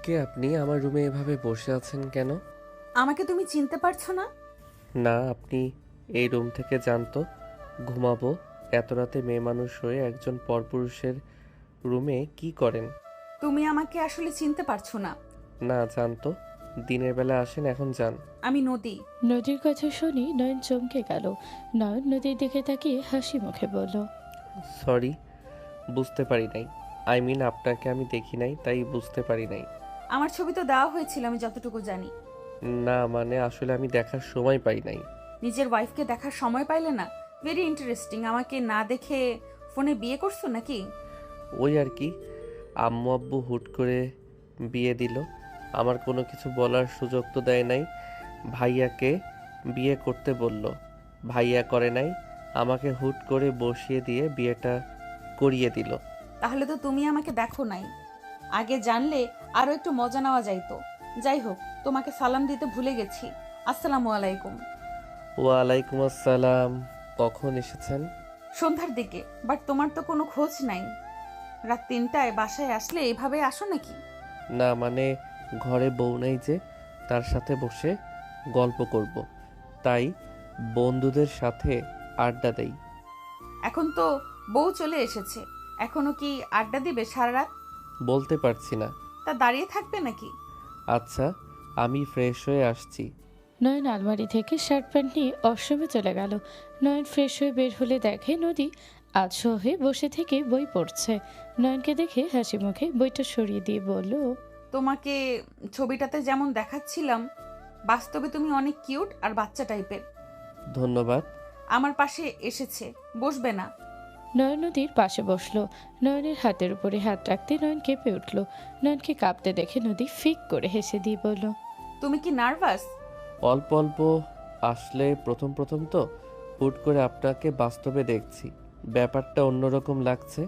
কে আপনি? আমার রুমে এভাবে বসে আছেন কেন? আমাকে তুমি চিনতে পারছো না? না, আপনি এই রুম থেকে যান তো। ঘুমাবো। এত রাতে মেয়ে মানুষ হয়ে একজন পরপুরুষের রুমে কি করেন? তুমি আমাকে আসলে চিনতে পারছো না। না, যান তো। দিনের বেলা আসেন, এখন যান। আমি নদী। নদীর কথা শুনি নয়ন চমকে গেল। নয়ন নদীর দিকে তাকিয়ে হাসি মুখে বলল, সরি, বুঝতে পারি নাই। আপনাকে আমি দেখি নাই, তাই বুঝতে পারি নাই। আমার ছবি তো দেওয়া হয়েছিল, আমি যতটুকু জানি। না মানে আসলে আমি দেখার সময় পাই নাই। নিজের ওয়াইফকে দেখার সময় পাইলে না? Very interesting. আমাকে না দেখে ফোনে বিয়ে করছো নাকি? ওই আর কি, আম্মু আব্বু হুট করে বিয়ে দিল। আমার কোনো কিছু বলার সুযোগ তো দেয় নাই। ভাইয়াকে বিয়ে করতে বলল, ভাইয়া করে নাই। আমাকে হুট করে বসিয়ে দিয়ে বিয়েটা করিয়ে দিল। তাহলে তো তুমি আমাকে দেখো নাই। আগে জানলে আরো একটু মজা নেওয়া যাইতো। যাই হোক, তোমাকে সালাম দিতে ভুলে গেছি। আসসালামু আলাইকুম। ওয়ালাইকুম আসসালাম। কখন এসেছেন? সন্ধ্যার দিকে, বাট তোমার তো কোনো খোঁজ নাই। রাত 3টায় বাসায় আসলে এভাবে আসো নাকি? না মানে ঘরে বউ নাই যে, তার সাথে বসে গল্প করব, তাই বন্ধুদের সাথে আড্ডা দেই। এখন তো বউ চলে এসেছে, এখনো কি আড্ডা দিবে সারা রাত? বলতে পারছি না। তা দাঁড়িয়ে থাকবে নাকি? আচ্ছা, আমি ফ্রেশ হয়ে আসছি। নয়ন আলমারি থেকে শার্ট প্যান্ট নিয়ে ওয়াশরুমে চলে গেল। নয়ন ফ্রেশ হয়ে বের হলে দেখে নদী আধশো হয়ে বসে থেকে বই পড়ছে। নয়নকে দেখে হাসি মুখে বইটা সরিয়ে দিয়ে বলল, তোমাকে ছবিটাতে যেমন দেখাচ্ছিলাম, বাস্তবে তুমি অনেক কিউট আর বাচ্চা টাইপের। ধন্যবাদ। আমার পাশে এসেছে, বসবে না? নয়ন নদীর পাশে বসলো। নয়নের হাতের উপরে হাত রাখতে নয়ন কেঁপে উঠল। নয়নকে কাঁপতে দেখে নদী ফিক করে হেসে দিয়ে বলল, তুমি কি নার্ভাস? অল্প অল্প। আসলে প্রথম প্রথম তো, হুট করে আপনাকে বাস্তবে দেখছি, ব্যাপারটা অন্যরকম লাগছে।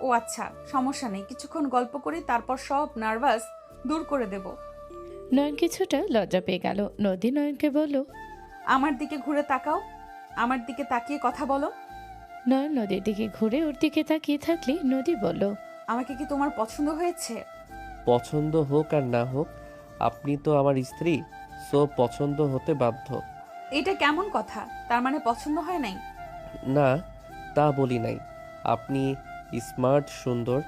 ও আচ্ছা, সমস্যা নেই, কিছুক্ষণ গল্প করি, তারপর সব নার্ভাস দূর করে দেব। নয়ন কিছুটা লজ্জা পেয়ে গেল। নদী নয়নকে বলল, আমার দিকে ঘুরে তাকাও, আমার দিকে তাকিয়ে কথা বলো। নয়ন নদীর দিকে ঘুরে ওর দিকে তাকিয়ে থাকলে নদী বলল, আমাকে কি তোমার পছন্দ হয়েছে? পছন্দ হোক আর না হোক, আপনি তো আমার স্ত্রী, সো পছন্দ হতে বাধ্য। এটা কেমন কথা? তার মানে পছন্দ হয় নাই? না, তা বলি নাই। আপনি স্মার্ট, সুন্দর।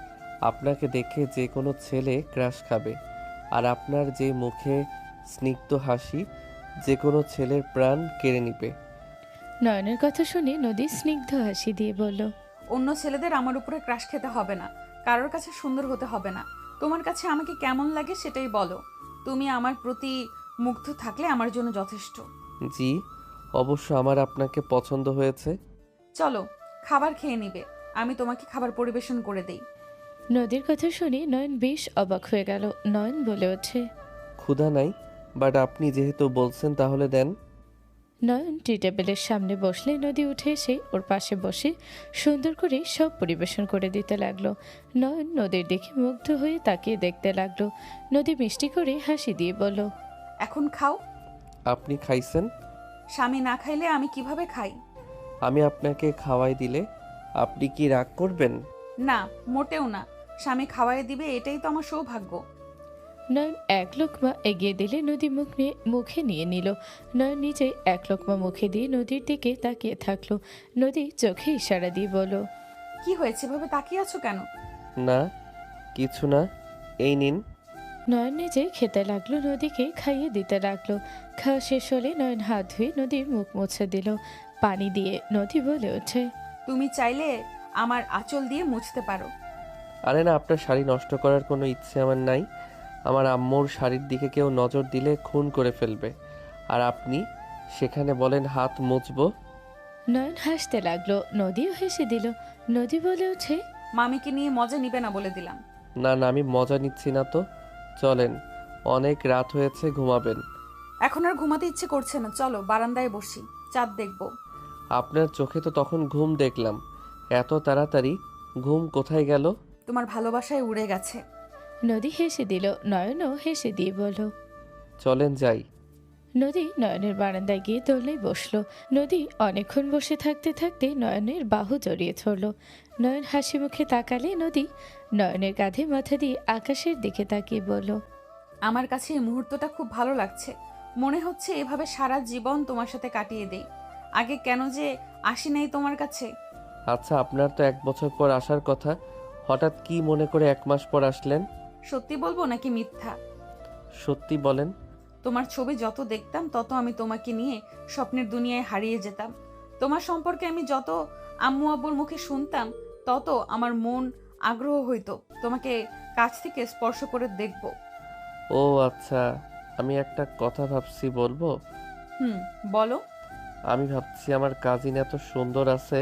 আপনাকে দেখে যে কোনো ছেলে ক্রাশ খাবে। আর আপনার যে মুখে স্নিগ্ধ হাসি, যে কোনো ছেলের প্রাণ কেড়ে নিবে। নয়নের কথা শুনে নদী স্নিগ্ধ হাসি দিয়ে বলল, অন্য ছেলেদের আমার উপরে ক্রাশ খেতে হবে না, কারোর কাছে সুন্দর হতে হবে না। তোমার কাছে আমাকে কেমন লাগে সেটাই বলো। তুমি আমার প্রতি মুগ্ধ থাকলে আমার জন্য যথেষ্ট। জি, অবশ্য আমার আপনাকে পছন্দ হয়েছে। চলো, খাবার খেয়ে নিবে, আমি তোমাকে খাবার পরিবেশন করে দেই। নদীর কথা শুনে নয়ন বেশ অবাক হয়ে গেল। নয়ন বলে ওঠে, ক্ষুধা নাই, বাট আপনি যেহেতু বলছেন তাহলে দেন। নয়ন টি টেবিলের সামনে বসলে নদী উঠে এসে ওর পাশে বসে সুন্দর করে সব পরিবেশন করে দিতে লাগলো। নয়ন নদীর দিকে মুগ্ধ হয়ে তাকিয়ে দেখতে লাগলো। নদী মিষ্টি করে হাসি দিয়ে বলল, এখন খাও। আপনি খাইছেন? স্বামী না খাইলে আমি কিভাবে খাই? আমি আপনাকে খাওয়াই দিলে আপনি কি রাগ করবেন? না, মোটেও না। স্বামী খাওয়াই দিবে, এটাই তো আমার সৌভাগ্য। নয়ন এক লোকমা এগিয়ে দিলে নদী মুখে নিয়ে নিল। নয়ন নিজে এক লোকমা মুখে দিয়ে নদীর দিকে তাকিয়ে থাকলো। নদী চোখে ইশারা দিয়ে বলল, কি হয়েছে, ভাবে তাকিয়ে আছো কেন? না, কিছু না, এই নিন। নয়ন নিজে খেতে লাগলো, নদীকে খাইয়ে দিতে লাগলো। খাওয়া শেষ হলে নয়ন হাত ধুয়ে নদীর মুখ মুছে দিল পানি দিয়ে। নদী বলে ওঠে, তুমি চাইলে আমার আঁচল দিয়ে মুছতে পারো। আরে না, আপনার শাড়ি নষ্ট করার কোনো ইচ্ছে আমার নাই। আমার আম্মুর শাড়ির দিকে কেউ নজর দিলে খুন করে ফেলবে, আর আপনি সেখানে বলেন হাত মুছবো। নয়ন হাসতে লাগলো। নদীও হেসে দিল। নদী বলে ওঠে, মামিকে নিয়ে মজা নিবে না বলে দিলাম। না না, আমি মজা নিচ্ছি না তো। চলেন, অনেক রাত হয়েছে, ঘুমাবেন। এখন আর ঘুমাতে ইচ্ছে করছে না, চলো বারান্দায় বসি, চাঁদ দেখবো। আপনার চোখে তো তখন ঘুম দেখলাম, এত তাড়াতাড়ি ঘুম কোথায় গেল? তোমার ভালোবাসায় উড়ে গেছে। নদী হেসে দিল। নয়নও হেসে দিয়ে বলল, চলেন যাই। নদী নয়নের বারান্দায় গিয়ে দোলনায় বসলো। নদী অনেকক্ষণ বসে থাকতে থাকতে নয়নের বাহু জড়িয়ে ধরল। নয়ন হাসি মুখে তাকালে নদী নয়নের কাঁধে মাথা দিয়ে আকাশের দিকে তাকিয়ে বলল, আমার কাছে এই মুহূর্তটা খুব ভালো লাগছে। মনে হচ্ছে এভাবে সারা জীবন তোমার সাথে কাটিয়ে দেই। আগে কেন যে আসি নাই তোমার কাছে। আচ্ছা, আপনার তো 1 বছর পর আসার কথা, হঠাৎ কি মনে করে 1 মাস পর আসলেন? সত্যি বলবো নাকি মিথ্যা? সত্যি বলেন। তোমার ছবি যত দেখতাম তত আমি তোমাকে নিয়ে স্বপ্নের দুনিয়ায় হারিয়ে যেতাম। তোমার সম্পর্কে আমি যত আম্মু আব্বুর মুখে শুনতাম তত আমার মন আগ্রহ হইতো তোমাকে কাছ থেকে স্পর্শ করে দেখব। ও আচ্ছা, আমি একটা কথা ভাবছি, বলবো? বলো। আমি ভাবছি আমার কাজিন এত সুন্দর আছে।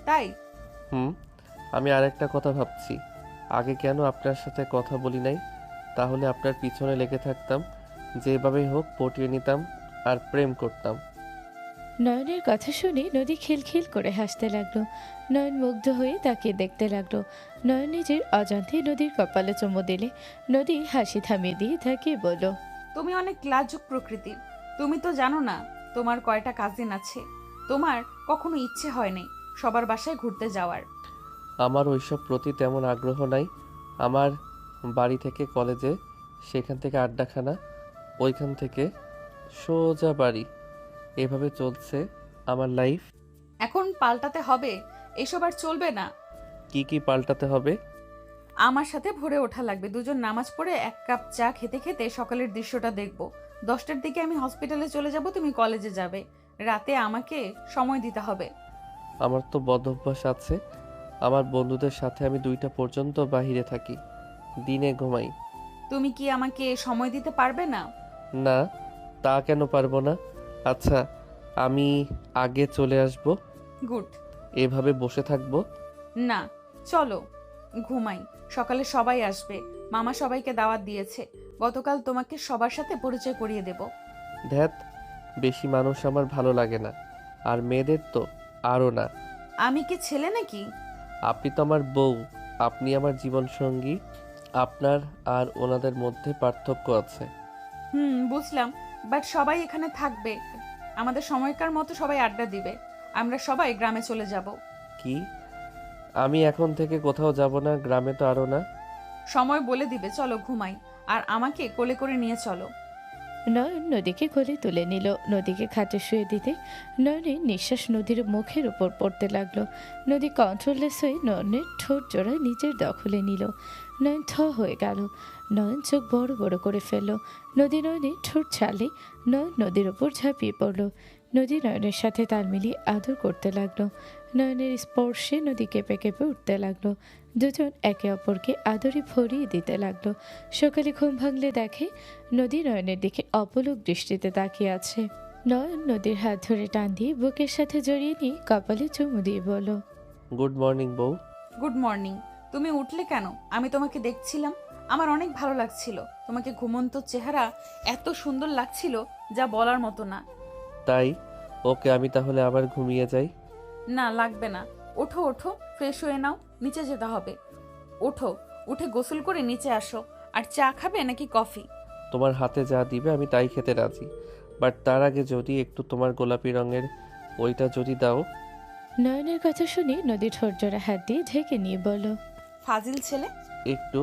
তাই? হুম। আমি আরেকটা কথা ভাবছি, আগে কেন আপনার সাথে কথা বলি নাই? তাহলে আপনার পিছনে লেগে থাকতাম, যেভাবেই হোক পটিয়ে নিতাম আর প্রেম করতাম। নয়নের কথা শুনে নদী খিলখিল করে হাসতে লাগলো। নয়ন মুগ্ধ হয়ে তাকিয়ে দেখতে লাগলো। নয়ন নিজের অজান্তে নদীর কপালে চুমু দিলে নদী হাসি থামিয়ে দিয়ে তাকিয়ে বলল, তুমি অনেক লাজুক প্রকৃতির। তুমি তো জানো না তোমার কয়টা কাজিন আছে। তোমার কখনো ইচ্ছে হয়নি সবার বাসায় ঘুরতে যাওয়ার? আমার ওইসব প্রতি তেমন আগ্রহ নাই। আমার বাড়ি থেকে কলেজে, সেখান থেকে আড্ডাখানা, ওইখান থেকে সোজা বাড়ি, এভাবে চলছে আমার লাইফ। এখন পাল্টাতে হবে, এসব আর চলবে না। কি কি পাল্টাতে হবে? আমার সাথে ভোরে ওঠা লাগবে। দুজন নামাজ পড়ে 1 কাপ চা খেতে খেতে সকালের দৃশ্যটা দেখব। 10টার দিকে আমি হসপিটালে চলে যাব, তুমি কলেজে যাবে। রাতে আমাকে সময় দিতে হবে। আমার তো বদ অভ্যাস আছে, আমার বন্ধুদের সাথে আমি 2টা পর্যন্ত বাহিরে থাকি, দিনে ঘুমাই। তুমি কি আমাকে সময় দিতে পারবে না? না, তা কেন পারবো না? আচ্ছা, আমি আগে চলে আসব, গুড। এভাবে বসে থাকবো? না, চলো ঘুমাই। সকালে সবাই আসবে, মামা সবাইকে দাওয়াত দিয়েছে। গতকাল তোমাকে সবার সাথে পরিচয় করিয়ে দেব। ধ্যাত, বেশি মানুষ আমার ভালো লাগে না, আর মেয়েদের তো আরও না। আমি কি ছেলে নাকি? আপনি তো আমার বউ, আপনি আমার জীবন সঙ্গী। আপনার আর ওনাদের মধ্যে পার্থক্য আছে। বুঝলাম, বাট সবাই এখানে থাকবে। আমাদের সময়কার মতো সবাই আড্ডা দিবে। আমরা সবাই গ্রামে চলে যাব। কি? আমি এখন থেকে কোথাও যাব না, গ্রামে তো আরও না। সময় বলে দিবে, চলো ঘুমাই। আর আমাকে কোলে করে নিয়ে চলো। নয়ন নদীকে কোলে তুলে নিল। নদীকে খাটে শুয়ে দিতে নয়নের নিঃশ্বাস নদীর মুখের উপর পড়তে লাগলো। নদী কন্ট্রোললেস হয়ে নয়নের ঠোঁট জোড়া নিজের দখলে নিল। নয়ন থ হয়ে গেল। নয়ন চোখ বড় বড় করে ফেলল। নদী নয়নের ঠোঁট ছাড়লে নয়ন নদীর ওপর ঝাঁপিয়ে পড়ল। নদী নয়নের সাথে তাল মিলিয়ে আদর করতে লাগলো। নয়নের স্পর্শে নদী কেঁপে কেঁপে উঠতে লাগলো। দুজন একে অপরকে আদরে ভরিয়ে দিতে লাগলো। সকালে ঘুম ভাঙলে দেখে নদী নয়নের দিকে অপলক দৃষ্টিতে তাকিয়ে আছে। নয়ন নদীর হাত ধরে টান দিয়ে বুকের সাথে জড়িয়ে নিয়ে কপালে চুমু দিয়ে বলল, গুড মর্নিং বউ। Good morning. তুমি উঠলে কেন? আমি তোমাকে দেখছিলাম, আমার অনেক ভালো লাগছিল। তোমাকে ঘুমন্ত চেহারা এত সুন্দর লাগছিল যা বলার মতো না। তাই? ওকে, আমি তাহলে আবার ঘুমিয়ে যাই। না, লাগবে না। ওঠো ওঠো, ফ্রেশ হয়ে নাও, নিচে যেতে হবে। ওঠো, উঠে গোসল করে নিচে আসো। আর চা খাবে নাকি কফি? তোমার হাতে যা দিবে আমি তাই খেতে রাজি, বাট তার আগে যদি একটু তোমার গোলাপি রঙের ওইটা যদি দাও। নয়নের কথা শুনে নদী ঠোঁট জোড়া হাত দিয়ে ঢেকে নিয়ে বলল, ফাজিল ছেলে। একটু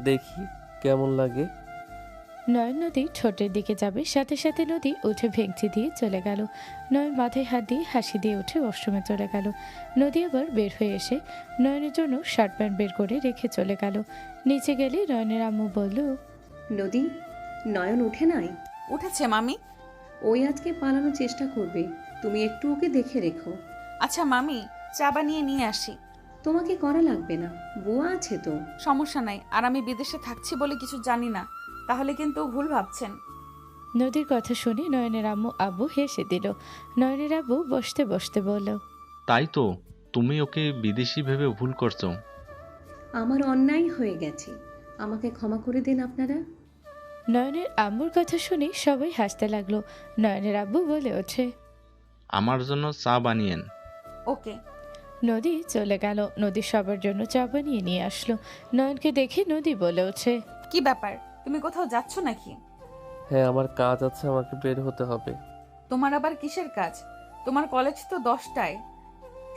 দেখি কেমন লাগে। নয়ন নদী ঠোঁটের দিকে যাবে, সাথে সাথে নদী উঠে ভেঙচি দিয়ে চলে গেল। নয়ন মাথায় হাত দিয়ে হাসি দিয়ে উঠে ওয়াশরুমে চলে গেল। নদী আবার বের হয়ে এসে নয়নের জন্য শার্ট প্যান্ট বের করে রেখে চলে গেল। নিচে গেলে নয়নের আম্মু বলল, নদী, নয়ন উঠে নাই? উঠেছে মামি। ওই আজকে পালানোর চেষ্টা করবে, তুমি একটু ওকে দেখে রেখো। আচ্ছা মামি, চা বানিয়ে নিয়ে আসি। তোমাকে করা লাগবে না, বুয়া আছে তো। সমস্যা নাই, আর আমি বিদেশে থাকছি বলে কিছু জানি না, তাহলে কিন্তু ভুল ভাবছেন। নদীর কথা শুনে নয়নের আব্বু হেসে দিল। নয়নের আব্বু বসতে বসতে বলল, তাই তো, তুমি ওকে বিদেশি ভেবে ভুল করছো। আমার অন্যায় হয়ে গেছে, আমাকে ক্ষমা করে দিন আপনারা। নয়নের আম্মুর কথা শুনে সবাই হাসতে লাগলো। নয়নের আব্বু বলে ওঠে, আমার জন্য চা বানিয়েন। ওকে। নদী চলে গেল। নদী সবার জন্য চা বানিয়ে নিয়ে আসলো। নয়নকে দেখে নদী বলে ওঠে, কি ব্যাপার, তুমি কোথাও যাচ্ছ নাকি? হ্যাঁ, আমার কাজ আছে, আমাকে বের হতে হবে। তোমার আবার কিসের কাজ? তোমার কলেজ তো 10টায়,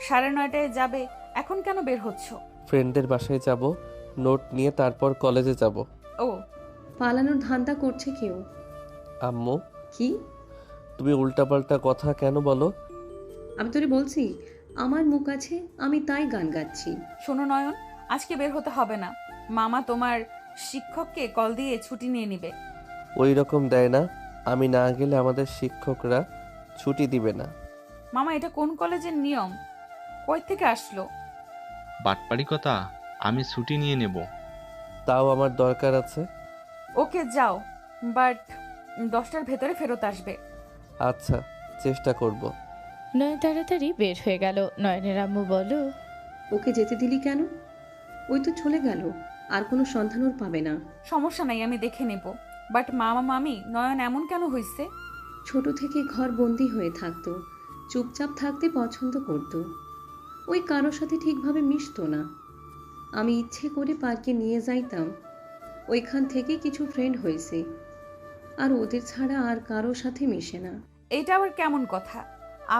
9:30টায় যাবে, এখন কেন বের হচ্ছ? ফ্রেন্ডদের বাসায় যাব, নোট নিয়ে তারপর কলেজে যাব। ও, পালানোর ধান্দা করছে কেউ। আম্মু, কি? তুমি উল্টাপাল্টা কথা কেন বলো? আমি তোরে বলছি আমার মুখ আছে, আমি তাই গান গাচ্ছি। শোনো নয়ন, আজকে বের হতে হবে না। মামা তোমার শিক্ষককে কল দিয়ে ছুটি নিয়ে নিবে। ওই রকম দেয় না, আমি না গেলে আমাদের শিক্ষকরা ছুটি দিবে না। মামা, এটা কোন কলেজের নিয়ম? কই থেকে আসলো? বাটপাড়ি কথা, আমি ছুটি নিয়ে নেব। তাও আমার দরকার আছে। ওকে যাও, বাট 10টার ভেতরে ফেরত আসবে। আচ্ছা, চেষ্টা করব। নয়ন তাড়াতাড়ি বের হয়ে গেল। নয়নের আম্মু বলল, ওকে যেতে দিলি কেন? ওই তো চলে গেল, আর কোনো সন্ধান ওর পাবে না। সমস্যা নাই, আমি দেখে নেব। বাট মামা মামি, নয়ন এমন কেন হইছে? ছোট থেকে ঘর বন্দি হয়ে থাকতো, চুপচাপ থাকতে পছন্দ করত। ওই কারোর সাথে ঠিকভাবে মিশতো না। আমি ইচ্ছে করে পার্কে নিয়ে যাইতাম, ওইখান থেকে কিছু ফ্রেন্ড হয়েছে, আর ওদের ছাড়া আর কারোর সাথে মিশে না। এইটা আবার কেমন কথা?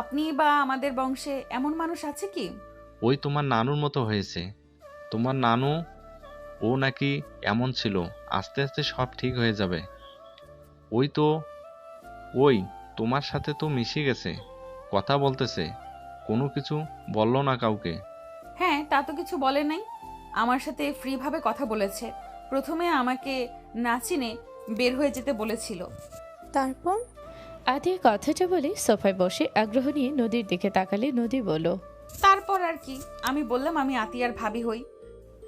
আপনি বা আমাদের বংশে এমন মানুষ আছে কি? ওই তোমার নানুর মতো হয়েছে। তোমার নানু, ও নাকি এমন ছিল, আস্তে আস্তে সব ঠিক হয়ে যাবে। ওই তোমার সাথে তো মিশে গেছে, কথা বলতেছে, কোনো কিছু বললো না কাউকে। হ্যাঁ, তা তো কিছু বলে নাই। আমার সাথে ফ্রিভাবে কথা বলেছে। প্রথমে আমাকে না চিনে বের হয়ে যেতে বলেছিল। তারপর? আতিয়া কথাটা বলে সোফায় বসে আগ্রহ নিয়ে নদীর দিকে তাকালে নদী বলল, তারপর আর কি, আমি বললাম আমি আতিয়ার ভাবি হই।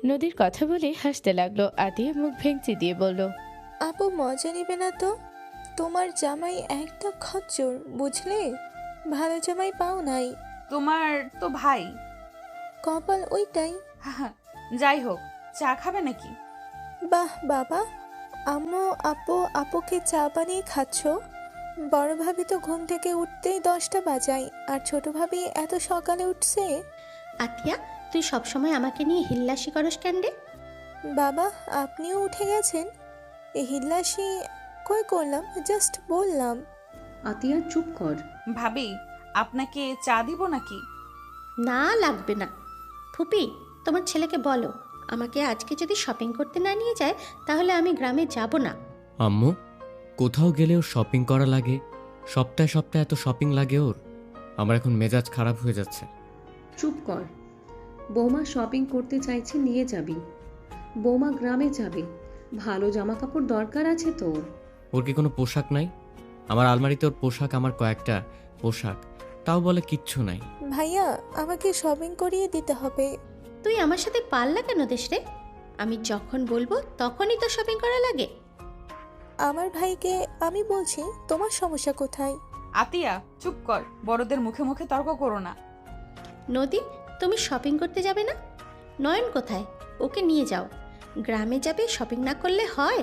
নদীর কথা বলে হাসতে লাগলো। আতিয়া মুখ ভেঙচি দিয়ে বলল, আপু মজা নিবে না তো? তোমার জামাই একটা খচ্চর, বুঝলে? ভালো জামাই পাও নাই। তোমার তো ভাই। কপাল ওইটাই। যাই হোক, চা খাবে নাকি? বাহ বাবা, আম্মু আপুকে চা বানিয়ে খাচ্ছ? বড় ভাবি তো ঘুম থেকে উঠতেই 10টা বাজায়, আর ছোট ভাবি এত সকালে উঠছে। আতিয়া, তুই সবসময় আমাকে নিয়ে হিল্লাসি করস কেন রে? বাবা, আপনিও উঠে গেছেন? এই হিল্লাসি কই করলাম, জাস্ট বললাম। আতিয়া চুপ কর। ভাবি, আপনাকে চা দিব নাকি? না, লাগবে না। ফুপি, তোমার ছেলেকে বলো আমাকে আজকে যদি শপিং করতে না নিয়ে যায় তাহলে আমি গ্রামে যাব না। আম্মু, কোথাও গেলেও শপিং করা লাগে, সপ্তাহে সপ্তাহে এত শপিং লাগে ওর। আমার এখন মেজাজ খারাপ হয়ে যাচ্ছে। চুপ কর। বৌমা শপিং করতে চাইছে, নিয়ে যাবি। বৌমা গ্রামে যাবে, ভালো জামা কাপড় দরকার আছে তোর। ওর কি কোনো পোশাক নাই? আমার আলমারিতে ওর পোশাক, আমার কয়েকটা পোশাক, তাও বলে কিচ্ছু নাই। ভাইয়া, আমাকে শপিং করিয়ে দিতে হবে। তুই আমার সাথে পারলা কেন দেশ রে? আমি যখন বলবো তখনই তো শপিং করা লাগে। আমার ভাইকে আমি বলছি, তোমার সমস্যা কোথায়? আতিয়া চুপ কর, বড়দের মুখে মুখে তর্ক করো না। নদী, তুমি শপিং করতে যাবে না? নয়ন কোথায়? ওকে নিয়ে যাও। গ্রামে যাবে, শপিং না করলে হয়?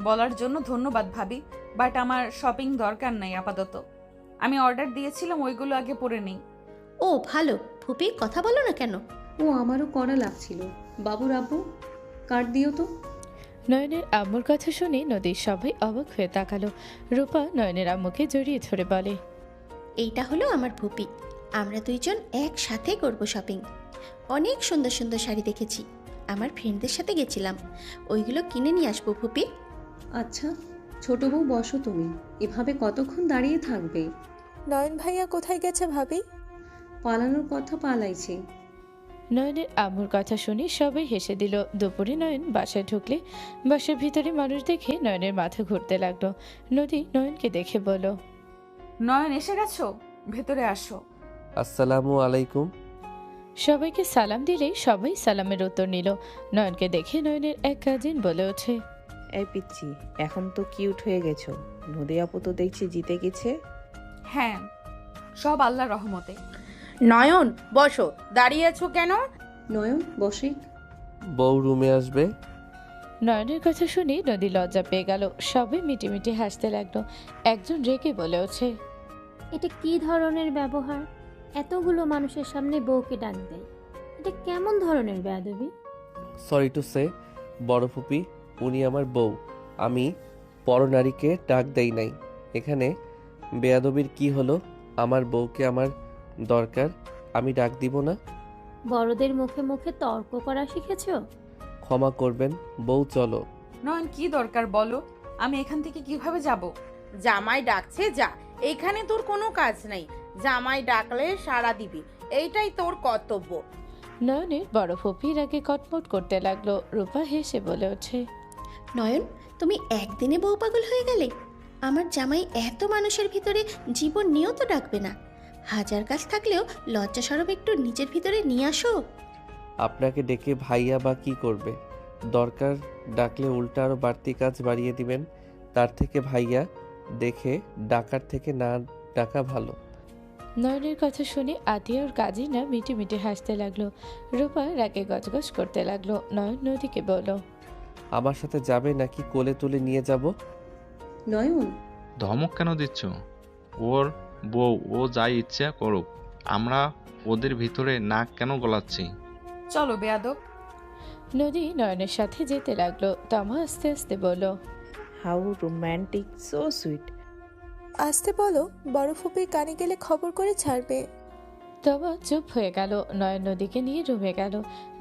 বলার জন্য ধন্যবাদ ভাবি, বাট আমার শপিং দরকার নাই আপাতত। আমি অর্ডার দিয়েছিলাম, ওইগুলো আগে পরে নেই। ও ভালো, ফুপি কথা বলো না কেন? ও আমারও করা লাগছিল। বাবুর আব্বু, কার্ড দিও তো। নয়নের আম্মুর কথা শুনে নদীর সবাই অবাক হয়ে তাকালো। রূপা নয়নের আম্মুকে জড়িয়ে ধরে বলে, এইটা হলো আমার ফুপি। আমরা দুইজন একসাথে করব শপিং। অনেক সুন্দর সুন্দর শাড়ি দেখেছি, আমার ফ্রেন্ডদের সাথে গেছিলাম, ওইগুলো কিনে নিয়ে আসবো ফুপি। আচ্ছা ছোট বউ, বসো তুমি। এভাবে কতক্ষণ দাঁড়িয়ে থাকবে? নয়ন ভাইয়া কোথায় গেছে ভাবি? পালানোর কথা পালাইছে। নয়নের আম্মুর কথা শুনে সবাই হেসে দিল। দুপুরে নয়ন বাসায় ঢুকলে বাসার ভিতরে মানুষ দেখে নয়নের মাথা ঘুরতে লাগলো। নদী নয়নকে দেখে বলল, নয়ন এসে গেছো, ভেতরে আসো। আসসালামু আলাইকুম। সবাইকে সালাম দিলে সবাই সালামের উত্তর নিল। নয়নকে দেখে নয়নের এক কাজিন বলে ওঠে, এই পিচ্ছি, এখন তো কিউট হয়ে গেছো। নদী আপু তো দেখছি জিতে গেছে। হ্যাঁ, সব আল্লাহর রহমতে। নয়ন বসো, দাঁড়িয়ে আছো কেন? নয়ন বসে। বউ রুমে আসবে। নয়নের কথা শুনে নদী লজ্জা পেয়ে গেল। সবাই মিটিমিটি হাসতে লাগলো। একজন রেগে বলে ওঠে, এটা কি ধরনের ব্যবহার? এতগুলো মানুষের সামনে বউকে ডাক দেয়, এটা কেমন ধরনের বেয়াদবি? সরি টু সে, বড় ফুপি, উনি আমার বউ। আমি পরনারীকে ডাক দেই নাই। এখানে বেয়াদবির কি হলো? আমার বউকে আমার দরকার, আমি ডাক দিব না? বড়দের মুখে মুখে তর্ক করা শিখেছো? ক্ষমা করবেন বউ, চলো। নয়ন, কি দরকার বলো? আমি এখান থেকে কিভাবে যাব? জামাই ডাকছে, যা। এইখানে তোর কোনো কাজ নেই। জামাই ডাকলে সাড়া দিবি, এইটাই তোর কর্তব্য। নয়নের বড় ফুপির আগে কটমট করতে লাগলো। রূপা হেসে বলে ওঠে, নয়ন, তুমি একদিনে বউ পাগল হয়ে গেলে? আমার জামাই এত মানুষের ভিতরে জীবন নিয়েও তো ডাকবে না। হাজার কাজ থাকলেও লজ্জা সরব একটু নিজের ভিতরে নিয়ে আসো। আপনাকে ডেকে ভাইয়া বা কি করবে? দরকার ডাকলে উল্টা আরও বাড়তি কাজ বাড়িয়ে দিবেন। তার থেকে ভাইয়া দেখে ডাকার থেকে না ডাকা ভালো। নয়নের কথা শুনে আতিয়া ওর কাজী না মিটি মিটি হাসতে লাগলো। রূপা রাগে গজগজ করতে লাগলো। নয়ন নদীকে বলল, আমার সাথে যাবে নাকি কোলে তুলে নিয়ে যাব? নয়ন, ধমক কেন দিচ্ছ? ওর বউ, ও যাই ইচ্ছা করুক। আমরা ওদের ভিতরে নাক কেন গলাচ্ছি? চলো বেয়াদব। নদী নয়নের সাথে যেতে লাগলো। তমা আস্তে আস্তে বলল, হাউ রোম্যান্টিক, সো সুইট। আসতে বলো, বড় ফুপির কানে গেলে খবর করে ছাড়বে। তমা চুপ হয়ে গেল। নয়ন নদীকে নিয়ে রুমে গেল।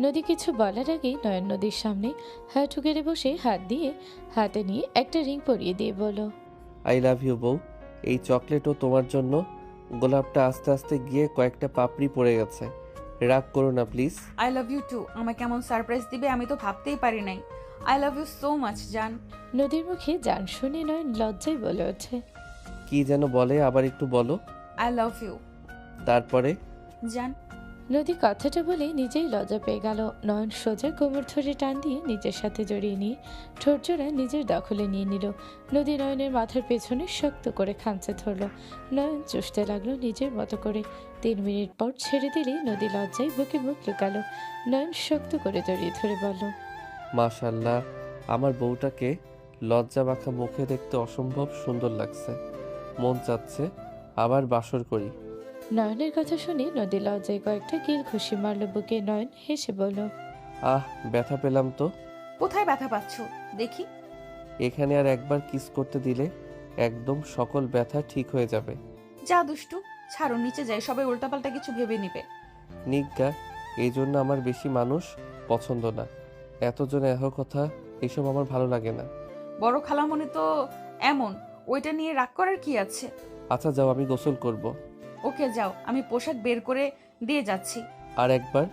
নদী কিছু বলার আগেই নয়ন নদীর সামনে হাঁটু গেড়ে বসে হাত দিয়ে হাতে নিয়ে একটা রিং পরিয়ে দিয়ে বলল, আই লাভ ইউ বউ। এই চকলেটও তোমার জন্য। গোলাপটা আস্তে আস্তে গিয়ে কয়েকটা পাপড়ি পড়ে গেছে। রাগ করো না please. I love you too. আমাকে কেমন সারপ্রাইজ দিবে আমি তো ভাবতেই পারি নাই। I love you so much জান। নদীর মুখে জান শুনে নয়ন লজ্জায় বলে ওঠে, কি যেন বলে, আবার একটু বলো। আই লাভ ইউ তারপরে জান। নদী কথাটা বলে নিজেই লজ্জা পেয়ে গেল। নয়ন সোজা কোমর ধরে টান দিয়ে নিজের সাথে জড়িয়ে নিয়ে ঠোঁট জোড়া নিজের দখলে নিয়ে নিল। নদী নয়নের মাথার পেছনে শক্ত করে খামচে ধরল। নয়ন চুষতে লাগলো নিজের মতো করে। 3 মিনিট পর ছেড়ে দিলে নদী লজ্জায় বুকে মুখ লুকালো। নয়ন শক্ত করে জড়িয়ে ধরে বলল, মাশাল্লাহ, আমার বউটাকে লজ্জা মাখা মুখে দেখতে অসম্ভব সুন্দর লাগছে। মন চাচ্ছে আবার বাসর করি। নয়নের কথা শুনে নদী লজ্জায় কয়েকটা কিল খুশি মারল বুকে। নয়ন হেসে বলল, আহ, ব্যথা পেলাম তো। কোথায় ব্যথা পাচ্ছ দেখি? এখানে আর একবার কিস করতে দিলে একদম সকল ব্যথা ঠিক হয়ে যাবে। যা দুষ্টু, ছাড়ো, নিচে যাই, সবাই উল্টাপাল্টা কিছু ভেবে নিবে। নিজ্ঞা, এই জন্য আমার বেশি মানুষ পছন্দ না। এতজন এহ কথা, এসব আমার ভালো লাগে না। বড় খালামণি তো এমন, ওইটা নিয়ে রাগ করার কি আছে? আচ্ছা যাও, আমি গোসল করব। ওকে যাও, আমি পোশাক বের করে দিয়ে যাচ্ছি। আর একবার।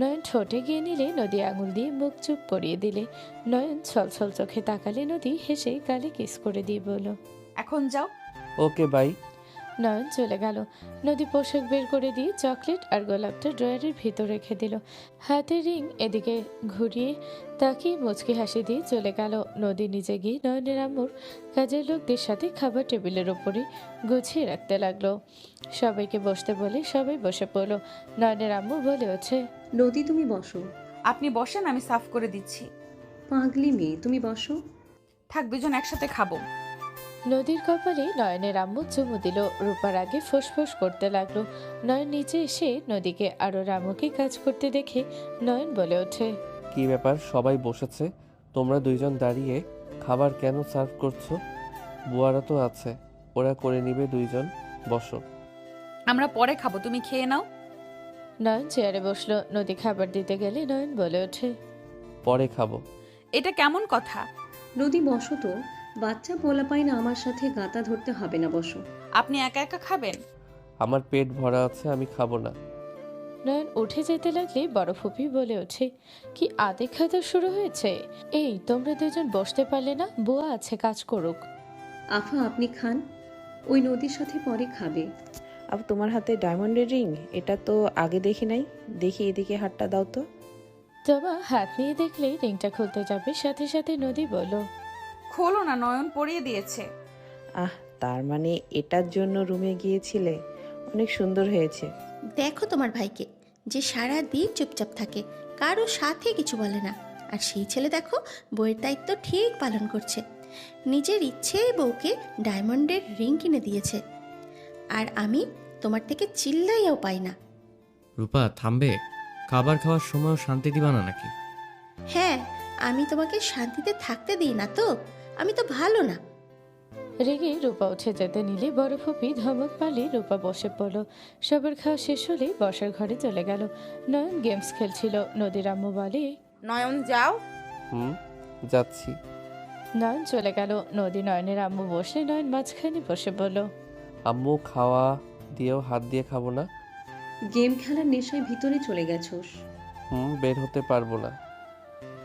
নয়ন ঠোঁটে গিয়ে নিলে নদী আঙুল দিয়ে মুখ চুপ পরিয়ে দিলে। নয়ন ছলছল চোখে তাকালে নদী হেসে গালে কিস করে দিয়ে বলল, এখন যাও। Okay bye. নয়ন চলে গেল। নদী পোশাক বের করে দিয়ে চকলেট আর গোলাপটা ড্রয়ারের ভিতর রেখে দিল। হাতের রিং এদিকে ঘুরিয়ে তাকিয়ে মুচকি হাসি দিয়ে চলে গেল। নদী নিজে গিয়ে নয়নের আম্মুর কাজের লোকদের সাথে খাবার টেবিলের ওপরে গুছিয়ে রাখতে লাগলো। সবাইকে বসতে বলে সবাই বসে পড়লো। নয়নের আম্মু বলে ওঠে, নদী তুমি বসো। আপনি বসেন, আমি সাফ করে দিচ্ছি। পাগলি মেয়ে, তুমি বসো। থাক, দুজন একসাথে খাবো। নদীর কপালে নয়নের আম্মু চুমু দিল। রূপার আগে ফোঁস করতে লাগলো। নয়ন নিচে এসে নদীকে আরো রামুকে কাজ করতে দেখে নয়ন বলে ওঠে, কি ব্যাপার, সবাই বসেছে, তোমরা দুইজন দাঁড়িয়ে খাবার কেন সার্ভ করছো? বুয়ারা তো আছে, ওরা করে নিবে। দুইজন বসো। আমরা পরে খাবো, তুমি খেয়ে নাও। নয়ন চেয়ারে বসলো। নদী খাবার দিতে গেলে নয়ন বলে ওঠে, পরে খাবো। এটা কেমন কথা? নদী বসো তো, বাচ্চা পোলা পাই না, আমার সাথে গাতা ধরতে হবে না, বসো। আপনি একা একা খাবেন? আমার পেট ভরা আছে, আমি খাবো না। নয়ন উঠে যেতে লাগলে বড় ফুপি বলে ওঠে, কি আদে খাওয়া শুরু হয়েছে? এই তোমরা দুজন বসতে পারলে না? বুয়া আছে, কাজ করুক। আফা আপনি খান, ওই নদীর সাথে পরে খাবে। আব তোমার হাতে ডায়মন্ডের রিং, এটা তো আগে দেখি নাই। দেখি এদিকে হাতটা দাও তো। তোমা হাত নিয়ে দেখলেই রিংটা খুলতে যাবে, সাথে সাথে নদী বলল, খোলো না, নয়ন পরিয়ে দিয়েছে। আহ, তার মানে এটার জন্য রুমে গিয়েছিলে? অনেক সুন্দর হয়েছে। দেখো তোমার ভাইকে, যে সারা দিন চুপচাপ থাকে, কারো সাথে কিছু বলে না। আর সেই ছেলে দেখো বউয়ের দায়িত্ব ঠিক পালন করছে। নিজের ইচ্ছে বউকে ডায়মন্ডের রিং কিনে দিয়েছে। আর আমি তোমার থেকে চিল্লাইয়াও পাই না। রূপা থামবে? খাবার খাওয়ার সময়ও শান্তি দিবা না নাকি? হ্যাঁ, আমি তোমাকে শান্তিতে থাকতে দিই না তো? আমি তো ভালো না। রেগে রূপা উঠে যেতে নিলে বড় ফুপি ধমক পালে রূপা বসে পড়ল। সবার খাওয়া শেষ হলে বসার ঘরে চলে গেল। নয়ন গেমস খেলছিল। নদীর আম্মু বলে, নয়ন যাও। যাচ্ছি। নয়ন চলে গেল। নদী নয়নের আম্মু বসলে নয়ন মাঝখানে বসে বলল, আম্মু খাওয়া দিয়েও হাত দিয়ে খাবো না। গেম খেলার নেশায় ভিতরে চলে গেছোস। বের হতে পারবো না।